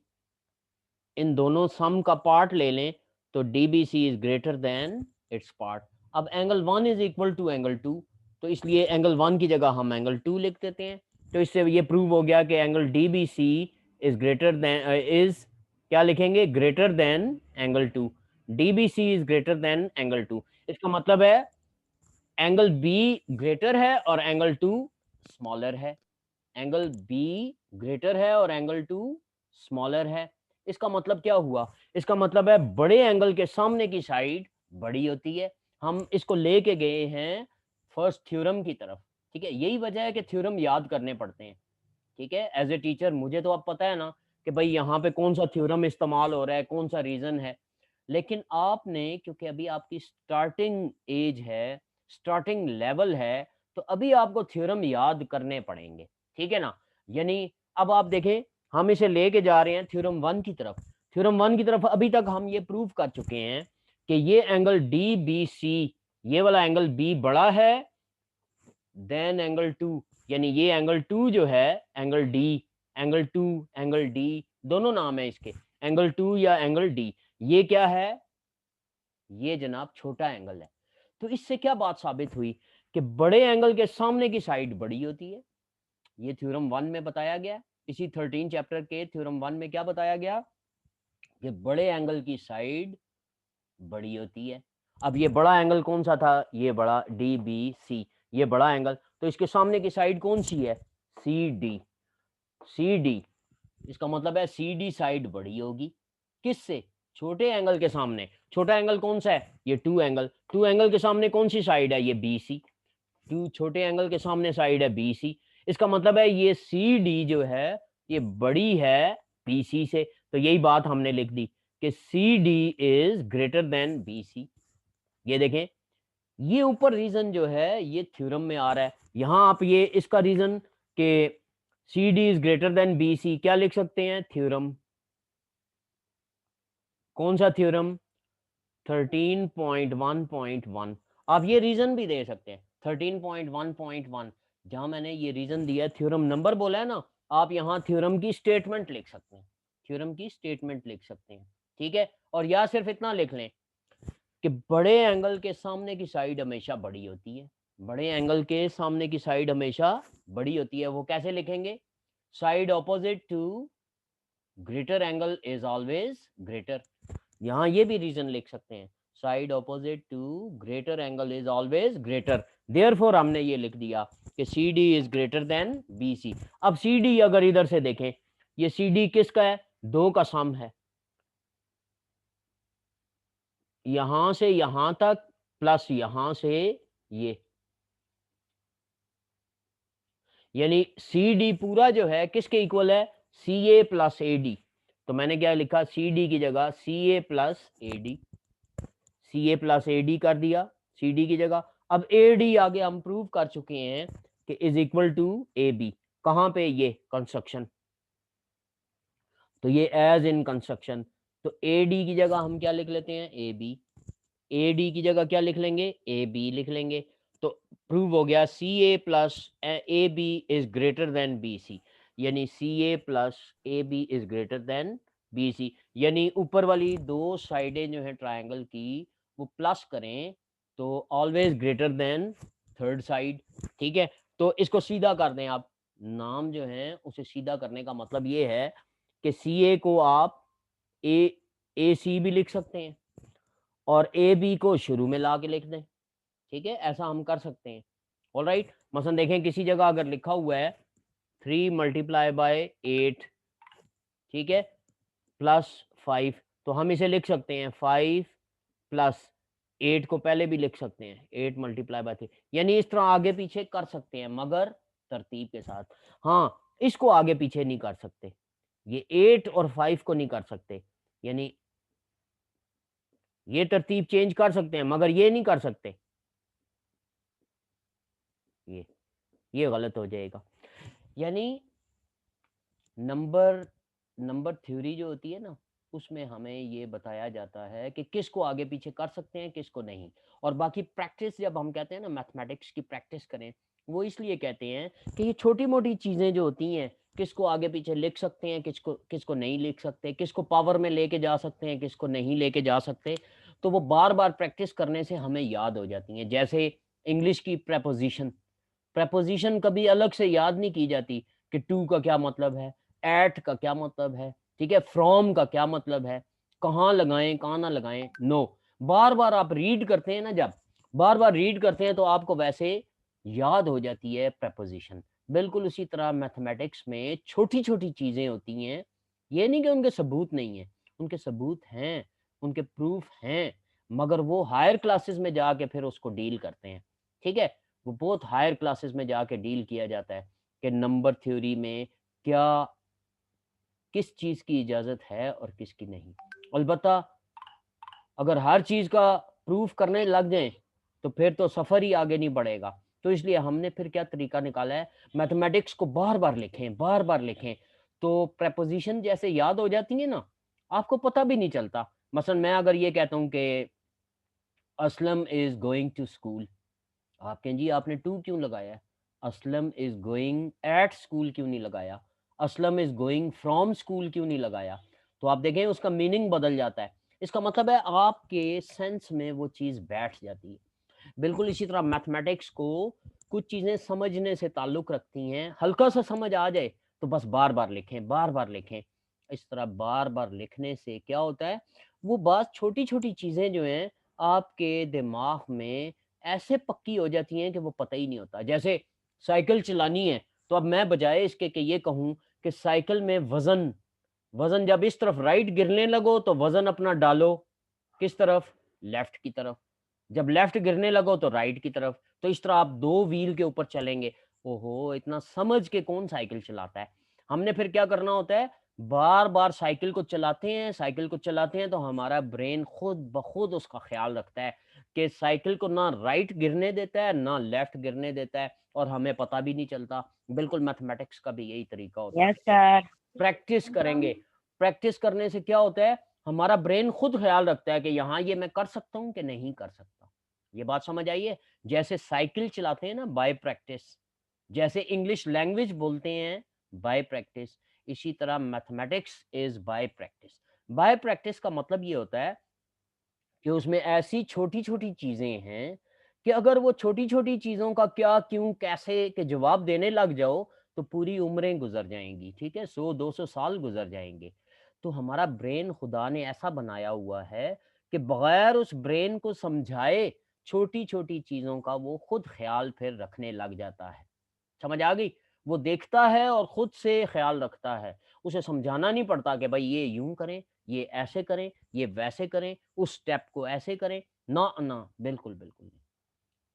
[SPEAKER 2] इन दोनों सम का पार्ट ले लें, तो D B C is greater than its part. अब angle 1 is equal to angle 2, तो इसलिए एंगल 1 की जगह हम एंगल 2 लिख देते हैं। तो इससे ये प्रूव हो गया कि angle D B C is greater than is, क्या लिखेंगे? Greater than angle 2। D B C is greater than angle 2। इसका मतलब है एंगल बी ग्रेटर है और एंगल 2 स्मॉलर है, एंगल बी ग्रेटर है और एंगल 2 स्मॉलर है। इसका मतलब क्या हुआ? इसका मतलब है बड़े एंगल के सामने की साइड बड़ी होती है। हम इसको लेके गए हैं फर्स्ट थ्योरम की तरफ, ठीक है। यही वजह है कि थ्योरम याद करने पड़ते हैं, ठीक है। एज ए टीचर मुझे तो अब पता है ना कि भाई यहाँ पे कौन सा थ्योरम इस्तेमाल हो रहा है, कौन सा रीजन है, लेकिन आपने, क्योंकि अभी आपकी स्टार्टिंग एज है, स्टार्टिंग लेवल है, तो अभी आपको थ्योरम याद करने पड़ेंगे, ठीक है ना। यानी अब आप देखें, हम इसे लेके जा रहे हैं थ्योरम 1 की तरफ। थ्योरम 1 की तरफ अभी तक हम ये प्रूव कर चुके हैं कि ये एंगल डी बी सी, ये वाला एंगल बी बड़ा है देन एंगल 2, यानी ये एंगल 2 जो है, angle D, angle 2, angle D, दोनों नाम है इसके, एंगल 2 या एंगल डी, ये क्या है? ये जनाब छोटा एंगल है। तो इससे क्या बात साबित हुई कि बड़े एंगल के सामने की साइड बड़ी होती है। ये थ्योरम 1 में बताया गया। इसी 13 चैप्टर के थ्योरम 1 में क्या बताया गया कि बड़े एंगल की साइड बड़ी होती है। अब ये बड़ा एंगल कौन सा था? ये बड़ा डी बी सी, ये बड़ा एंगल, तो इसके सामने की साइड कौन सी है? C D, C D. इसका मतलब है सी डी साइड बड़ी होगी, किससे? छोटे एंगल के सामने। छोटा एंगल कौन सा है? ये 2 एंगल, 2 एंगल के सामने कौन सी साइड है? ये बी सी, 2 छोटे एंगल के सामने साइड है बी सी। इसका मतलब है ये सी डी जो है ये बड़ी है बी सी से। तो यही बात हमने लिख दी कि C D is greater than B C. ये देखें, ये ऊपर रीजन जो है ये थ्योरम में आ रहा है। यहां आप ये इसका रीजन के C D is greater than B C क्या लिख सकते हैं? थ्योरम। कौन सा थ्योरम? 13.1.1। आप ये रीजन भी दे सकते हैं 13.1.1, जहां मैंने ये रीजन दिया है, थ्योरम नंबर बोला है ना, आप यहाँ थ्योरम की स्टेटमेंट लिख सकते हैं, थ्योरम की स्टेटमेंट लिख सकते हैं, ठीक है। और या सिर्फ इतना लिख लें कि बड़े एंगल के सामने की साइड हमेशा बड़ी होती है, बड़े एंगल के सामने की साइड हमेशा बड़ी होती है। वो कैसे लिखेंगे? Side opposite to greater angle is always greater. यहाँ ये भी रीजन लिख सकते हैं, side opposite to greater angle is always greater. Therefore हमने ये लिख दिया कि C D is greater than B C. अब सी डी अगर इधर से देखें, ये सी डी किसका है? दो का सम है, यहां से यहां तक प्लस यहां से ये, यानी सी डी पूरा जो है किसके इक्वल है? C A plus A D. तो मैंने क्या लिखा? सी डी की जगह C A plus A D, C A plus A D कर दिया सी डी की जगह। अब ए डी आगे हम प्रूव कर चुके हैं कि is equal to A B. कहां पे? ये कंस्ट्रक्शन, तो ये एज इन कंस्ट्रक्शन। तो ए डी की जगह हम क्या लिख लेते हैं? A B. ए डी की जगह क्या लिख लेंगे? ए बी लिख लेंगे। तो प्रूव हो गया C A plus A B is greater than B C, यानी C A plus A B is greater than B C. यानी ऊपर वाली दो साइडें जो है ट्रायंगल की वो प्लस करें तो always greater then third side. ठीक है, तो इसको सीधा कर दें आप। नाम जो है उसे सीधा करने का मतलब ये है कि सी ए को आप ए सी भी लिख सकते हैं और ए बी को शुरू में ला के लिख दें। ठीक है, ऐसा हम कर सकते हैं। ऑलराइट, मसलन देखें किसी जगह अगर लिखा हुआ है 3 मल्टीप्लाई बाय 8, ठीक है, प्लस 5, तो हम इसे लिख सकते हैं 5 प्लस 8 को पहले भी लिख सकते हैं 8 मल्टीप्लाई बाय 3, यानी इस तरह आगे पीछे कर सकते हैं मगर तरतीब के साथ। हाँ, इसको आगे पीछे नहीं कर सकते, ये 8 और 5 को नहीं कर सकते, यानी ये तरतीब चेंज कर सकते हैं मगर ये नहीं कर सकते, ये गलत हो जाएगा। यानी नंबर थ्योरी जो होती है ना, उसमें हमें ये बताया जाता है कि किसको आगे पीछे कर सकते हैं किसको नहीं। और बाकी प्रैक्टिस, जब हम कहते हैं ना मैथमेटिक्स की प्रैक्टिस करें, वो इसलिए कहते हैं कि ये छोटी मोटी चीजें जो होती हैं, किसको आगे पीछे लिख सकते हैं किसको किसको नहीं लिख सकते, किसको पावर में लेके जा सकते हैं किसको नहीं लेके जा सकते, तो वो बार बार प्रैक्टिस करने से हमें याद हो जाती हैं। जैसे इंग्लिश की प्रेपोजिशन कभी अलग से याद नहीं की जाती कि टू का क्या मतलब है, एट का क्या मतलब है, ठीक है, फ्रॉम का क्या मतलब है, कहाँ लगाएं कहाँ ना लगाएं, नो। बार बार आप रीड करते हैं ना, जब बार बार रीड करते हैं तो आपको वैसे याद हो जाती है प्रेपोजिशन। बिल्कुल उसी तरह मैथमेटिक्स में छोटी छोटी चीजें होती हैं, ये नहीं कि उनके सबूत नहीं है, उनके सबूत हैं, उनके प्रूफ हैं, मगर वो हायर क्लासेस में जाके फिर उसको डील करते हैं। ठीक है, वो बहुत हायर क्लासेस में जाके डील किया जाता है कि नंबर थ्योरी में क्या किस चीज की इजाजत है और किसकी नहीं। अलबत्ता अगर हर चीज का प्रूफ करने लग जाएं तो फिर तो सफर ही आगे नहीं बढ़ेगा। तो इसलिए हमने फिर क्या तरीका निकाला है, मैथमेटिक्स को बार बार लिखें, बार बार लिखें, तो प्रेपोजिशन जैसे याद हो जाती है ना, आपको पता भी नहीं चलता। मसलन मैं अगर ये कहता हूँ कि Aslam is going to school, आप कहें जी आपने टू क्यों लगाया है, Aslam is going at school क्यों नहीं लगाया, Aslam is going from school क्यों नहीं लगाया, तो आप देखें उसका मीनिंग बदल जाता है। इसका मतलब है आपके सेंस में वो चीज बैठ जाती है। बिल्कुल इसी तरह मैथमेटिक्स को कुछ चीजें समझने से ताल्लुक रखती हैं, हल्का सा समझ आ जाए तो बस बार बार लिखें, बार बार लिखें। इस तरह बार बार लिखने से क्या होता है, वो बात छोटी छोटी चीजें जो हैं आपके दिमाग में ऐसे पक्की हो जाती हैं कि वो पता ही नहीं होता। जैसे साइकिल चलानी है, तो अब मैं बजाय इसके कि ये कहूं कि साइकिल में वजन वजन जब इस तरफ राइट गिरने लगो तो वजन अपना डालो किस तरफ, लेफ्ट की तरफ, जब लेफ्ट गिरने लगो तो राइट की तरफ। तो इस तरह आप दो व्हील के ऊपर चलेंगे। ओहो, इतना समझ के कौन साइकिल चलाता है। हमने फिर क्या करना होता है, बार बार साइकिल को चलाते हैं तो हमारा ब्रेन खुद ब खुद उसका ख्याल रखता है कि साइकिल को ना राइट गिरने देता है ना लेफ्ट गिरने देता है, और हमें पता भी नहीं चलता। बिल्कुल मैथमेटिक्स का भी यही तरीका होता है।
[SPEAKER 4] Yes sir.
[SPEAKER 2] प्रैक्टिस करेंगे, प्रैक्टिस करने से क्या होता है, हमारा ब्रेन खुद ख्याल रखता है कि यहाँ ये मैं कर सकता हूँ कि नहीं कर सकता। ये बात समझ आई है? जैसे साइकिल चलाते हैं ना बाय प्रैक्टिस, जैसे इंग्लिश लैंग्वेज बोलते हैं बाय प्रैक्टिस, इसी तरह mathematics is by practice. Bye practice का मतलब ये होता है कि उसमें ऐसी छोटी-छोटी चीज़ें हैं कि अगर वो छोटी-छोटी चीज़ों का क्या, क्यों, कैसे के जवाब देने लग जाओ, तो पूरी उम्रें गुज़र जाएँगी, ठीक है? 100-200 साल गुज़र जाएँगे। तो हमारा ब्रेन खुदा ने ऐसा बनाया हुआ है कि बगैर उस ब्रेन को समझाए, छोटी-छोटी चीज़ों का वो खुद ख़्याल फिर रखने लग जाता है। समझ आ गई? वो देखता है और खुद से ख़्याल रखता है। उसे समझाना नहीं पड़ता कि भाई ये यूँ करें, ये ऐसे करें, ये वैसे करें, उस स्टेप को ऐसे करें। ना, ना, बिल्कुल, बिल्कुल नहीं।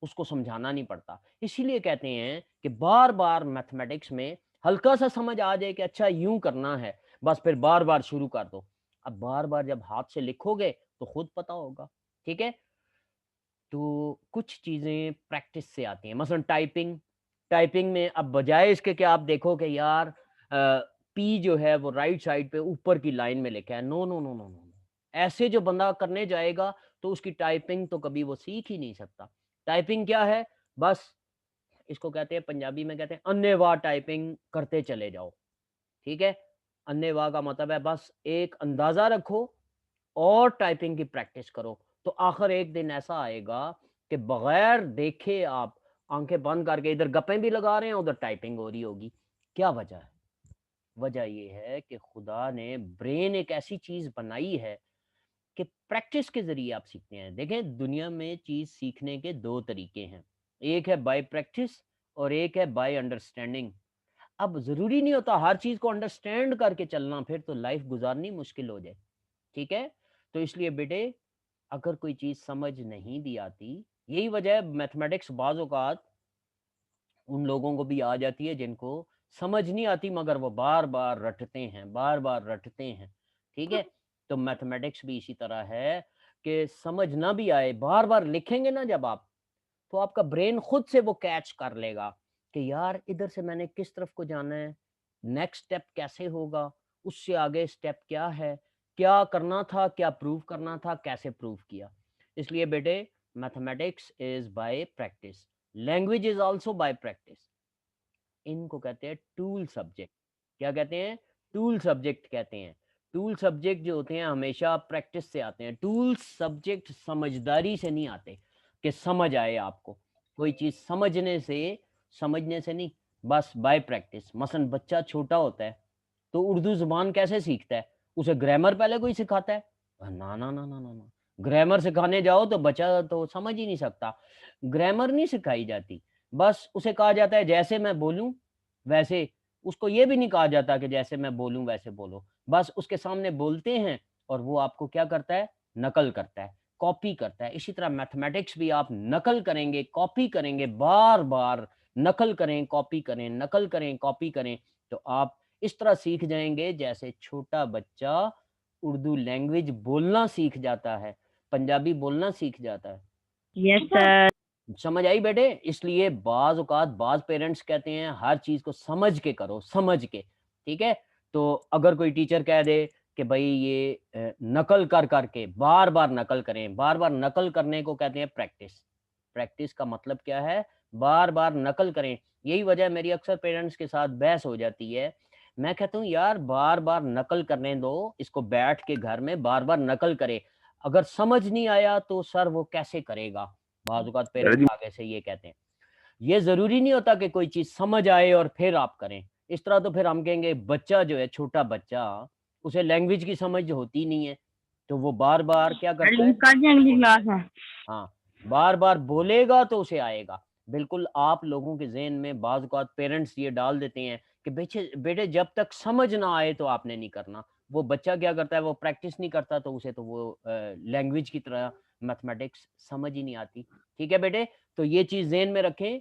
[SPEAKER 2] उसको समझाना नहीं पड़ता। इसीलिए कहते हैं कि बार-बार मैथमेटिक्स में हल्का-सा समझ आ जाए कि अच्छा यूँ करना है, बस फिर बार-बार शुरू कर दो। अब बार-बार जब हाथ से लिखोगे तो खुद पता होगा, ठीक है? तो कुछ चीज़ें प्रैक्टिस से आती हैं, मसलन टाइपिंग। टाइपिंग में अब बजाय इसके कि आप देखो कि यार पी जो है वो राइट साइड पे ऊपर की लाइन में लिखा है। No, no, no, no, no, no. ऐसे जो बंदा करने जाएगा तो उसकी टाइपिंग तो कभी वो सीख ही नहीं सकता। टाइपिंग क्या है? बस इसको कहते हैं, पंजाबी में कहते हैं अन्नेवाह टाइपिंग करते चले जाओ, ठीक है? अन्नेवाह का मतलब है बस एक अंदाज़ा रखो और टाइपिंग की प्रैक्टिस करो, तो आखिर एक दिन ऐसा आएगा कि बगैर देखे आप आंखें बंद करके इधर गप्पें भी लगा रहे हैं, उधर टाइपिंग हो रही होगी। क्या वजह है? वजह ये है कि खुदा ने ब्रेन एक ऐसी चीज़ बनाई है कि प्रैक्टिस के ज़रिए आप सीखते हैं। देखें, दुनिया में चीज़ सीखने के 2 तरीके हैं। एक है बाय प्रैक्टिस और एक है बाय अंडरस्टैंडिंग। अब ज़रूरी नहीं होता हर चीज़ को अंडरस्टैंड करके चलना, फिर तो लाइफ़ गुज़ारनी मुश्किल हो जाए, ठीक है? तो इसलिए बेटे, अगर कोई चीज़ समझ नहीं भी आती, यही वजह है मैथमेटिक्स बाज़ औक़ात उन लोगों को भी आ जाती है जिनको समझ नहीं आती, मगर वो बार-बार रटते हैं, बार-बार रटते हैं, ठीक है? तो मैथमेटिक्स भी इसी तरह है कि समझ ना भी आए, बार-बार लिखेंगे ना जब आप, तो आपका ब्रेन खुद से वो कैच कर लेगा कि यार इधर से मैंने किस तरफ को जाना है, नेक्स्ट स्टेप कैसे होगा, उससे आगे स्टेप क्या है, क्या करना था, क्या प्रूव करना था, कैसे प्रूव किया। इसलिए बेटे, mathematics is by practice, language is also by practice. इनको कहते हैं टूल सब्जेक्ट। क्या कहते हैं? टूल सब्जेक्ट कहते हैं। टूल सब्जेक्ट जो होते हैं हमेशा प्रैक्टिस से आते हैं। टूल सब्जेक्ट समझदारी से नहीं आते कि समझ आए आपको। कोई चीज़ समझने से नहीं, बस बाय प्रैक्टिस। मसलन बच्चा छोटा होता है, तो उर्दू ज़ुबान कैसे सीखता है? उसे ग्रामर पहले कोई सिखाता है? ना, ना, ना, ना, ना, ना। ग्रामर सिखाने जाओ तो बच्चा तो समझ ही नहीं सकता। ग्रामर नहीं सिखाई जाती। बस उसे कहा जाता है जैसे मैं बोलूँ वैसे, उसको ये भी नहीं कहा जाता कि जैसे मैं बोलूँ वैसे बोलो। बस उसके सामने बोलते हैं और वो आपको क्या करता है? नकल करता है, कॉपी करता है। इसी तरह मैथमेटिक्स भी आप नकल करेंगे, कॉपी करेंगे, बार-बार नकल करें, कॉपी करें, नकल करें, कॉपी करें, तो आप इस तरह सीख जाएँगे जैसे छोटा बच्चा उर्दू लैंग्वेज बोलना सीख जाता है, पंजाबी बोलना सीख जाता है।
[SPEAKER 4] Yes sir.
[SPEAKER 2] समझ आई बेटे? इसलिए बाज़ औक़ात बाज़ पेरेंट्स कहते हैं हर चीज़ को समझ के करो, समझ के, ठीक है? तो अगर कोई टीचर कह दे कि भई ये नकल कर के बार-बार नकल करें, बार-बार नकल करने को कहते हैं प्रैक्टिस। प्रैक्टिस का मतलब क्या है? बार-बार नकल करें। यही वजह है मेरी अक्सर पेरेंट्स के साथ बहस हो जाती है। मैं कहता हूँ यार बार-बार नकल करने दो, इसको बैठ के घर में बार-बार नकल करे। अगर समझ नहीं आया तो सर वो कैसे करेगा? बाज़ औक़ात पेरेंट्स आगे से ये कहते हैं। ये ज़रूरी नहीं होता कि कोई चीज़ समझ आए और फिर आप करें। इस तरह तो फिर हम कहेंगे बच्चा जो है, छोटा बच्चा, उसे लैंग्वेज की समझ होती नहीं है, तो वो बार-बार क्या करता है?
[SPEAKER 4] कल की अगली क्लास
[SPEAKER 2] बोलता है।
[SPEAKER 4] है।
[SPEAKER 2] हाँ, बार-बार बोलेगा तो उसे आएगा। बिल्कुल आप लोगों के ज़हन में बाज़ औक़ात पेरेंट्स ये डाल देते हैं कि बेटे जब तक समझ ना आए तो आपने नहीं करना। वो बच्चा क्या करता है, वो प्रैक्टिस नहीं करता तो उसे तो वो लैंग्वेज की तरह मैथमेटिक्स समझ ही नहीं आती। ठीक है बेटे? तो ये चीज़ ज़हन में रखें,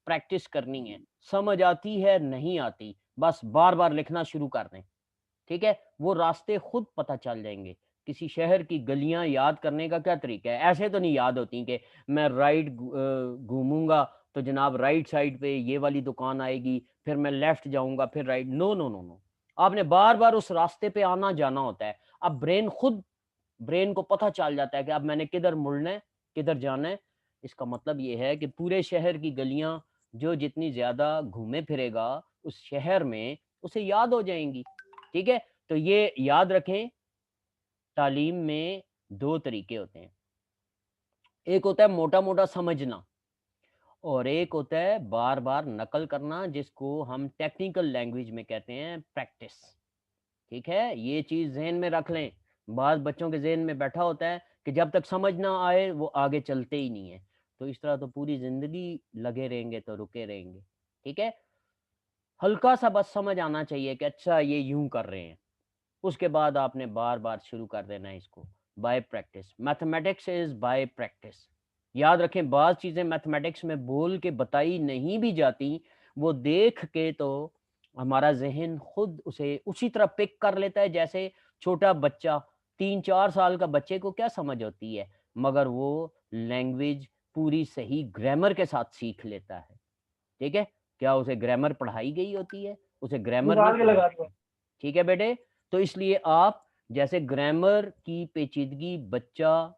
[SPEAKER 2] प्रैक्टिस करनी है। समझ आती है, नहीं आती, बस बार-बार लिखना शुरू कर दें। ठीक है? वो रास्ते खुद पता चल जाएँगे। किसी शहर की गलियाँ याद करने का क्या तरीका है? ऐसे तो नहीं याद होती कि मैं घूमूँगा तो जनाब राइट साइड पे ये वाली दुकान आएगी, फिर मैं लेफ्ट जाऊँगा, फिर right. No, no, no, no. आपने बार-बार उस रास्ते पे आना-जाना होता है। अब ब्रेन को पता चल जाता है कि अब मैंने किधर मुड़ना है, किधर जाना है। इसका मतलब ये है कि पूरे शहर की गलियाँ जो जितनी ज़्यादा घूमे फिरेगा उस शहर में, उसे याद हो जाएँगी। ठीक है? तो ये याद रखें, तालीम में 2 तरीके होते हैं। एक होता है मोटा मोटा समझना और एक होता है बार बार नकल करना, जिसको हम टेक्निकल लैंग्वेज में कहते हैं प्रैक्टिस। ठीक है, ये चीज जहन में रख लें। बाद बच्चों के जहन में बैठा होता है कि जब तक समझ ना आए वो आगे चलते ही नहीं है। तो इस तरह तो पूरी जिंदगी लगे रहेंगे तो रुके रहेंगे। ठीक है, हल्का सा बस समझ आना चाहिए कि अच्छा ये यूं कर रहे हैं, उसके बाद आपने बार बार शुरू कर देना है इसको bye practice. Mathematics is by practice. याद रखें, बाज़ चीज़ें मैथमेटिक्स में बोल के बताई नहीं भी जाती, वो देख के तो हमारा जहन खुद उसे उसी तरह पिक कर लेता है। जैसे छोटा बच्चा, 3-4 साल का बच्चे को क्या समझ होती है, मगर वो लैंग्वेज पूरी सही ग्रामर के साथ सीख लेता है। ठीक है, क्या उसे ग्रामर पढ़ाई गई होती है? उसे ग्रामर नहीं पढ़ाई जाती है। ठीक है बेटे, तो इसलिए आप जैसे ग्रामर की पेचीदगी बच्चा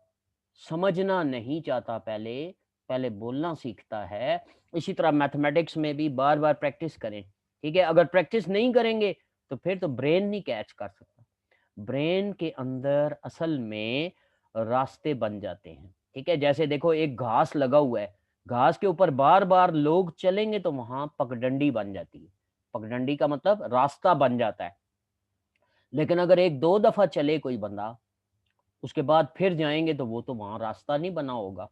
[SPEAKER 2] समझना नहीं चाहता, पहले पहले बोलना सीखता है, इसी तरह मैथमेटिक्स में भी बार बार प्रैक्टिस करें। ठीक है, अगर प्रैक्टिस नहीं करेंगे तो फिर तो ब्रेन नहीं कैच कर सकता। ब्रेन के अंदर असल में रास्ते बन जाते हैं। ठीक है, जैसे देखो एक घास लगा हुआ है, घास के ऊपर बार बार लोग चलेंगे तो वहां पगडंडी बन जाती है। पगडंडी का मतलब रास्ता बन जाता है। लेकिन अगर 1-2 दफा चले कोई बंदा, उसके बाद फिर जाएंगे तो वो तो वहां रास्ता नहीं बना होगा।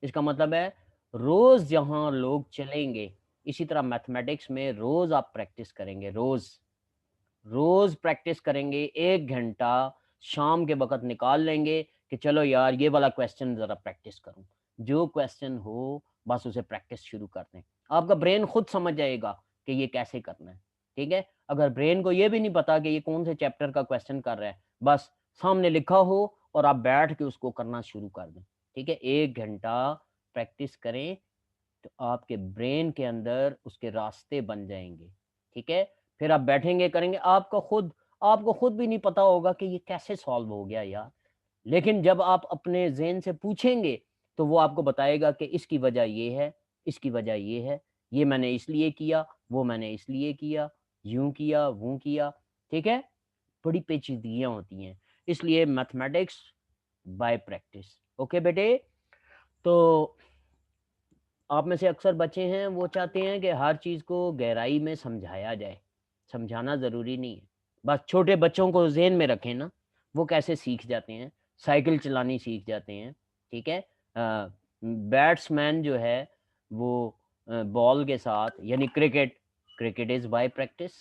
[SPEAKER 2] इसका मतलब है रोज जहां लोग चलेंगे, इसी तरह मैथमेटिक्स में रोज आप प्रैक्टिस करेंगे। रोज रोज प्रैक्टिस करेंगे, 1 घंटा शाम के वक्त निकाल लेंगे कि चलो यार ये वाला क्वेश्चन जरा प्रैक्टिस करूं। जो क्वेश्चन हो बस उसे प्रैक्टिस शुरू कर दें, आपका ब्रेन खुद समझ जाएगा कि ये कैसे करना है। ठीक है, अगर ब्रेन को ये भी नहीं पता कि ये कौन से चैप्टर का क्वेश्चन कर रहा है, बस सामने लिखा हो और आप बैठ के उसको करना शुरू कर दें। ठीक है, 1 घंटा प्रैक्टिस करें तो आपके ब्रेन के अंदर उसके रास्ते बन जाएंगे। ठीक है, फिर आप बैठेंगे करेंगे, आपको खुद भी नहीं पता होगा कि ये कैसे सॉल्व हो गया यार। लेकिन जब आप अपने ज़हन से पूछेंगे तो वो आपको बताएगा कि इसकी वजह ये है, इसकी वजह ये है, ये मैंने इसलिए किया, वो मैंने इसलिए किया, यूं किया वो किया। ठीक है, बड़ी पेचीदगियां होती हैं, इसलिए मैथमेटिक्स बाय प्रैक्टिस। ओके बेटे, तो आप में से अक्सर बच्चे हैं वो चाहते हैं कि हर चीज़ को गहराई में समझाया जाए। समझाना ज़रूरी नहीं है, बस छोटे बच्चों को ज़हन में रखें ना, वो कैसे सीख जाते हैं, साइकिल चलानी सीख जाते हैं। ठीक है, बैट्समैन जो है वो बॉल के साथ, यानी cricket, cricket is by practice.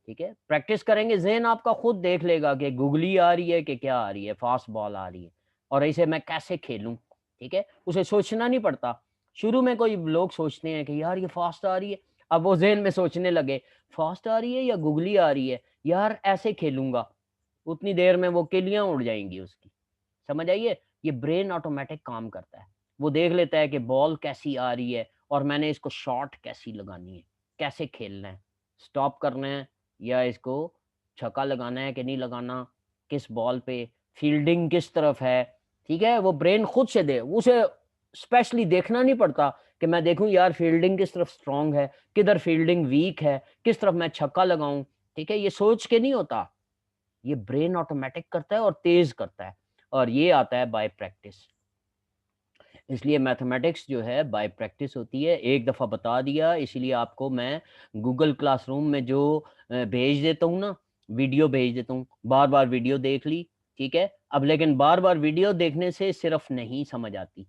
[SPEAKER 2] ठीक है, प्रैक्टिस करेंगे, ज़हन आपका खुद देख लेगा कि गुगली आ रही है कि क्या आ रही है, फास्ट बॉल आ रही है और इसे मैं कैसे खेलूं। ठीक है, उसे सोचना नहीं पड़ता। शुरू में कोई लोग सोचते हैं कि यार ये फास्ट आ रही है, अब वो ज़हन में सोचने लगे फास्ट आ रही है या गुगली आ रही है, यार ऐसे खेलूंगा, उतनी देर में वो किलियां उड़ जाएंगी उसकी। समझ आइए, ये ब्रेन ऑटोमेटिक काम करता है, वो देख लेता है कि बॉल कैसी आ रही है और मैंने इसको शॉट कैसी लगानी है, कैसे खेलना है, स्टॉप करना है या इसको छक्का लगाना है कि नहीं लगाना, किस बॉल पे, फील्डिंग किस तरफ है। ठीक है, वो ब्रेन खुद से दे, उसे स्पेशली देखना नहीं पड़ता कि मैं देखूं यार फील्डिंग किस तरफ स्ट्रांग है, किधर फील्डिंग वीक है, किस तरफ मैं छक्का लगाऊं। ठीक है, ये सोच के नहीं होता, ये ब्रेन ऑटोमेटिक करता है और तेज करता है, और ये आता है बाय प्रैक्टिस। इसलिए मैथमेटिक्स जो है बाय प्रैक्टिस होती है। एक दफ़ा बता दिया, इसलिए आपको मैं गूगल क्लासरूम में जो भेज देता हूँ ना, वीडियो भेज देता हूँ, बार बार वीडियो देख ली। ठीक है, अब लेकिन बार बार वीडियो देखने से सिर्फ नहीं समझ आती,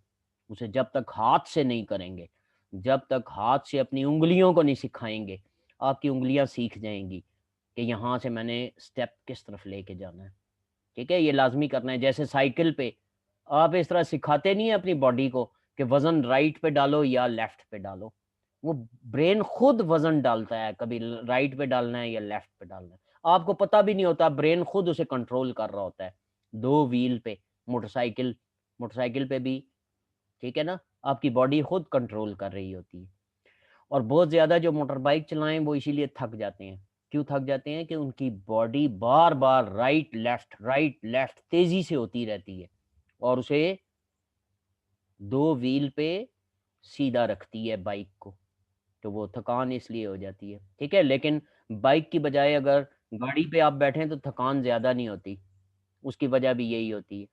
[SPEAKER 2] उसे जब तक हाथ से नहीं करेंगे, जब तक हाथ से अपनी उंगलियों को नहीं सिखाएंगे, आपकी उंगलियां सीख जाएंगी कि यहाँ से मैंने स्टेप किस तरफ लेके जाना है। ठीक है, ये लाजमी करना है। जैसे साइकिल पे आप इस तरह सिखाते नहीं है अपनी बॉडी को कि वजन राइट पे डालो या लेफ्ट पे डालो, वो ब्रेन खुद वजन डालता है, कभी राइट पे डालना है या लेफ्ट पे डालना है, आपको पता भी नहीं होता, ब्रेन खुद उसे कंट्रोल कर रहा होता है। 2 व्हील पे मोटरसाइकिल, मोटरसाइकिल पे भी, ठीक है ना, आपकी बॉडी खुद कंट्रोल कर रही होती है। और बहुत ज़्यादा जो मोटर बाइक चलाएं वो इसीलिए थक जाते हैं। क्यों थक जाते हैं? कि उनकी बॉडी बार बार राइट लेफ्ट तेज़ी से होती रहती है और उसे 2 व्हील पे सीधा रखती है बाइक को, तो वो थकान इसलिए हो जाती है। ठीक है, लेकिन बाइक की बजाय अगर गाड़ी पे आप बैठें तो थकान ज़्यादा नहीं होती, उसकी वजह भी यही होती है।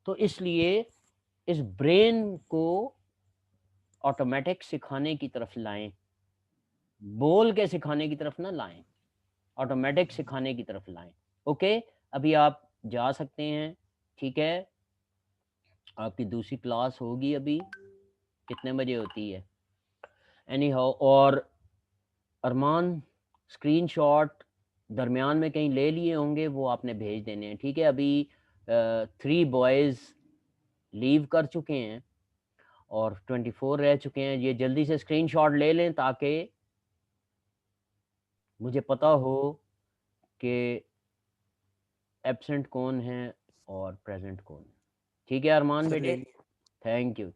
[SPEAKER 2] तो इसलिए इस ब्रेन को ऑटोमेटिक सिखाने की तरफ लाएं, बोल के सिखाने की तरफ ना लाएं, ऑटोमेटिक सिखाने की तरफ लाएं। ओके, अभी आप जा सकते हैं, ठीक है। आपकी दूसरी क्लास होगी अभी, कितने बजे होती है? एनी हाउ, और अरमान स्क्रीनशॉट दरमियान में कहीं ले लिए होंगे, वो आपने भेज देने हैं, ठीक है। अभी 3 बॉयज़ लीव कर चुके हैं और 24 रह चुके हैं। ये जल्दी से स्क्रीनशॉट ले लें ताकि मुझे पता हो कि एब्सेंट कौन है और प्रेजेंट कौन है, ठीक है अरमान
[SPEAKER 1] सर ले
[SPEAKER 2] बेटे?
[SPEAKER 1] लिया।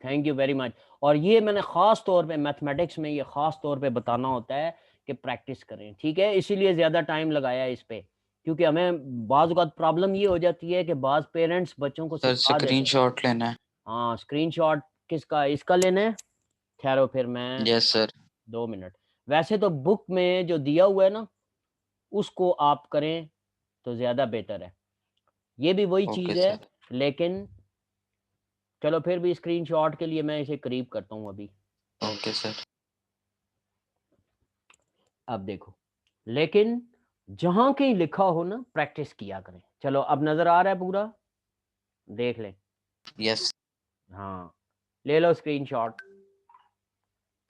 [SPEAKER 2] Thank you very much. और ये मैंने ख़ास तौर पे मैथमेटिक्स में ये ख़ास तौर पे बताना होता है कि प्रैक्टिस करें, ठीक है। इसीलिए ज़्यादा टाइम लगाया इस पे, क्योंकि हमें बाज़ औक़ात प्रॉब्लम ये हो जाती है कि बाज़ पेरेंट्स बच्चों को
[SPEAKER 5] सर
[SPEAKER 2] सिखा देते हैं।
[SPEAKER 5] स्क्रीनशॉट लेना है।
[SPEAKER 2] हाँ, स्क्रीनशॉट किसका? इसका लेना है? ठहरो फिर मैं
[SPEAKER 5] यस सर।
[SPEAKER 2] 2 मिनट। वैसे तो बुक में जो दिया हुआ है ना, उसको आप करें तो ज़्यादा बेहतर है। ये भी वही
[SPEAKER 5] ओके
[SPEAKER 2] चीज़ है,
[SPEAKER 5] सर।
[SPEAKER 2] लेकिन चलो फिर भी स्क्रीनशॉट के लिए मैं इसे करीब करता हूँ अभी।
[SPEAKER 5] Okay sir.
[SPEAKER 2] अब देखो, लेकिन जहाँ कहीं लिखा हो ना, प्रैक्टिस किया करें। चलो अब नज़र आ रहा है पूरा? देख लें।
[SPEAKER 5] यस।
[SPEAKER 2] हाँ, ले लो स्क्रीनशॉट।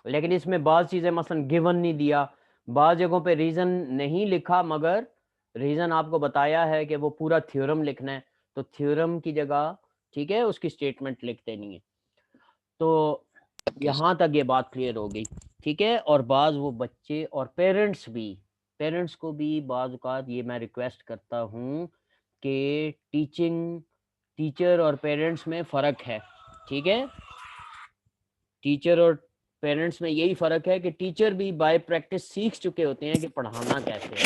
[SPEAKER 2] लेकिन इसमें बाज़ चीज़ें मसलन गिवन नहीं दिया, बाज़ जगहों पे रीज़न नहीं लिखा, मगर रीज़न आपको बताया है कि वो पूरा थ्योरम लिखना है, तो थ्योरम की जगह, ठीक है, उसकी स्टेटमेंट लिख देनी है। तो यहाँ तक ये बात क्लियर हो गई, ठीक है। और बाज़ वो बच्चे और पेरेंट्स को भी बाज़ औक़ात ये मैं रिक्वेस्ट करता हूँ कि टीचर और पेरेंट्स में फ़र्क है, ठीक है। टीचर और पेरेंट्स में यही फ़र्क है कि टीचर भी बाय प्रैक्टिस सीख चुके होते हैं कि पढ़ाना कैसे है।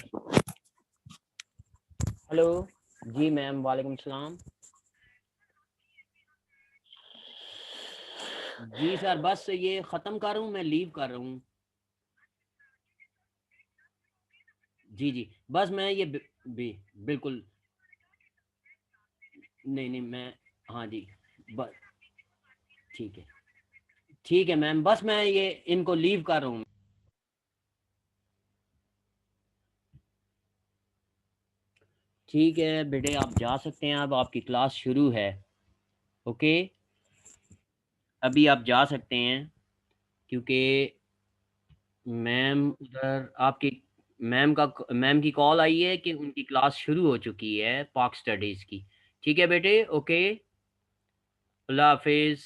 [SPEAKER 2] हेलो जी मैम, वालेकुम सलाम। जी सर, बस ये ख़त्म कर रहा हूँ, मैं लीव कर रहा हूँ। जी, बस मैं ये बिल्कुल नहीं मैं, हाँ जी, बस ठीक है मैम, बस मैं ये इनको लीव कर रहा हूँ। ठीक है बेटे, आप जा सकते हैं, अब आपकी क्लास शुरू है। ओके, अभी आप जा सकते हैं, क्योंकि मैम उधर आपकी मैम की कॉल आई है कि उनकी क्लास शुरू हो चुकी है पाक स्टडीज़ की। ठीक है बेटे, ओके, अल्लाह हाफिज़।